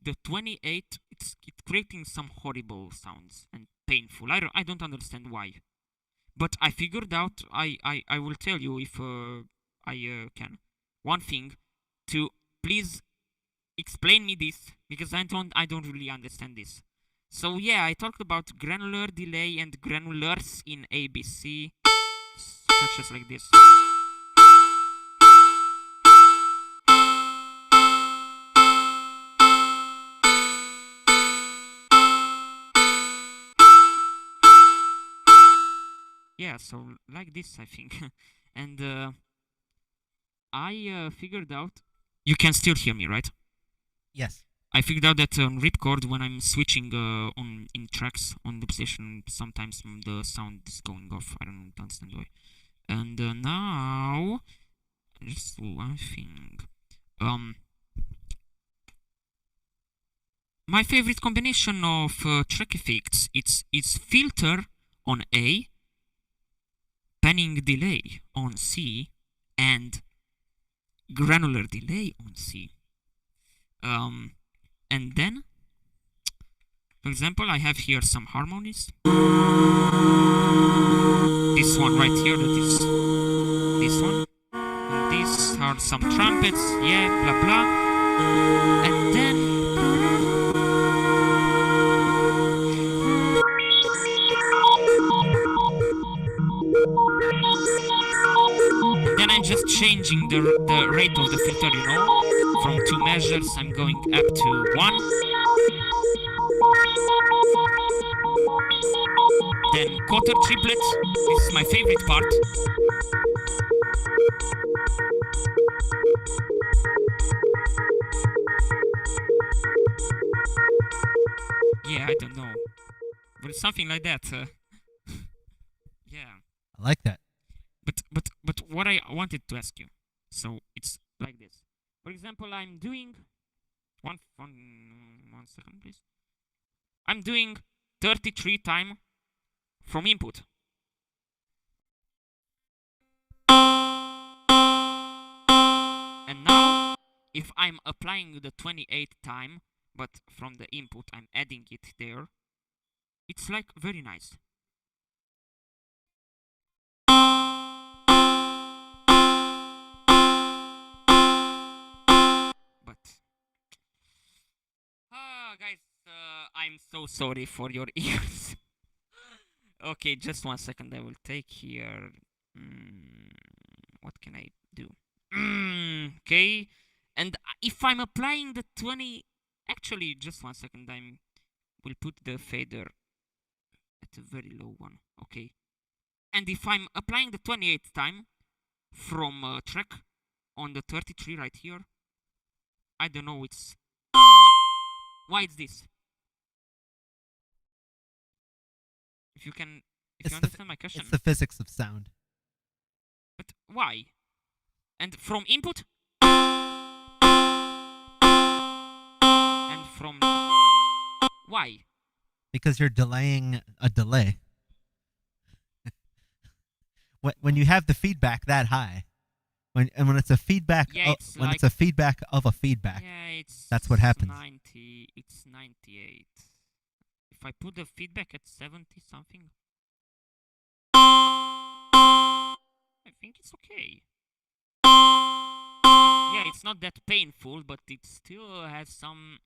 Speaker 1: the 28, it's creating some horrible sounds and painful. I don't understand why. But I figured out, I will tell you if I can. One thing, to please explain me this, because I don't really understand this. So yeah, I talked about granular delay and granulars in ABC, such as like this. Yeah, so like this, I think. And I figured out. You can still hear me, right?
Speaker 2: Yes.
Speaker 1: I figured out that on ripcord, when I'm switching in tracks on the position, sometimes the sound is going off. I don't understand why. And now, just one thing. My favorite combination of track effects, it's filter on A, panning delay on C, and granular delay on C. And then, for example, I have here some harmonies. This one right here, that is this one. And these are some trumpets, yeah, blah blah. And then I'm just changing the rate of the filter, you know. From 2 measures, I'm going up to 1. Then quarter triplet. This is my favorite part. Yeah, I don't know, but something like that. Yeah.
Speaker 2: I like that.
Speaker 1: But what I wanted to ask you, so it's like this. For example, I'm doing one second, please. I'm doing 33 time from input. And now, if I'm applying the 28 time, but from the input I'm adding it there, it's like very nice. But guys, I'm so sorry for your ears. Okay, just 1 second. I will take here. What can I do? Okay, and if I'm applying the 20, actually, just 1 second. Will put the fader at a very low one. Okay, and if I'm applying the 28th time from track on the 33 right here, I don't know. It's why it's this. If you understand my question.
Speaker 2: It's the physics of sound.
Speaker 1: But why? And from input? And from why?
Speaker 2: Because you're delaying a delay. When you have the feedback that high, when it's a feedback, it's a feedback of a feedback.
Speaker 1: Yeah,
Speaker 2: that's what happens.
Speaker 1: 90. It's 98. If I put the feedback at 70 something, I think it's okay. Yeah, it's not that painful, but it still has some.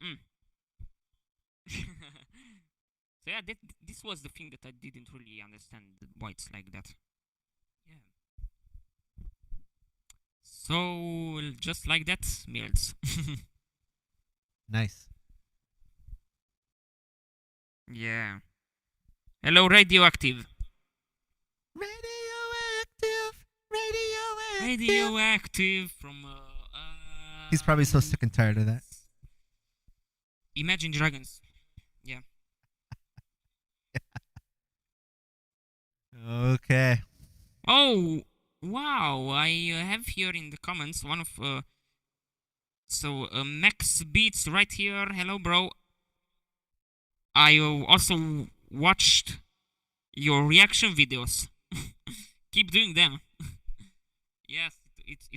Speaker 1: So yeah, this was the thing that I didn't really understand why it's like that. Yeah. So just like that, Milz.
Speaker 2: Nice.
Speaker 1: Yeah. Hello, radioactive. Radioactive from.
Speaker 2: He's probably so sick and tired of that.
Speaker 1: Imagine Dragons. Yeah.
Speaker 2: Okay.
Speaker 1: Oh, wow. I have here in the comments one of. Max Beats right here. Hello, bro. I also watched your reaction videos. Keep doing them. Yes, it's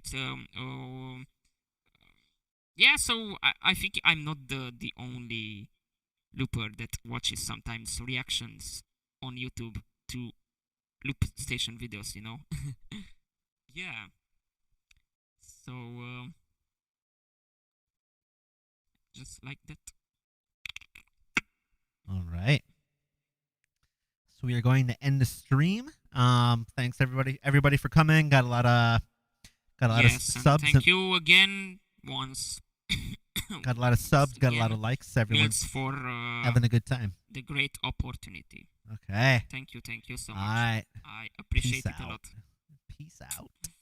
Speaker 1: yeah. So I think I'm not the only looper that watches sometimes reactions on YouTube to loop station videos. You know. Yeah. So just like that.
Speaker 2: All right. So we are going to end the stream. Thanks everybody for coming. Got a lot of subs.
Speaker 1: Thank you again once.
Speaker 2: Got a lot of subs. Got a lot of likes. Everyone's
Speaker 1: for
Speaker 2: having a good time.
Speaker 1: The great opportunity.
Speaker 2: Okay.
Speaker 1: Thank you so much.
Speaker 2: All right.
Speaker 1: I appreciate it a lot.
Speaker 2: Peace out.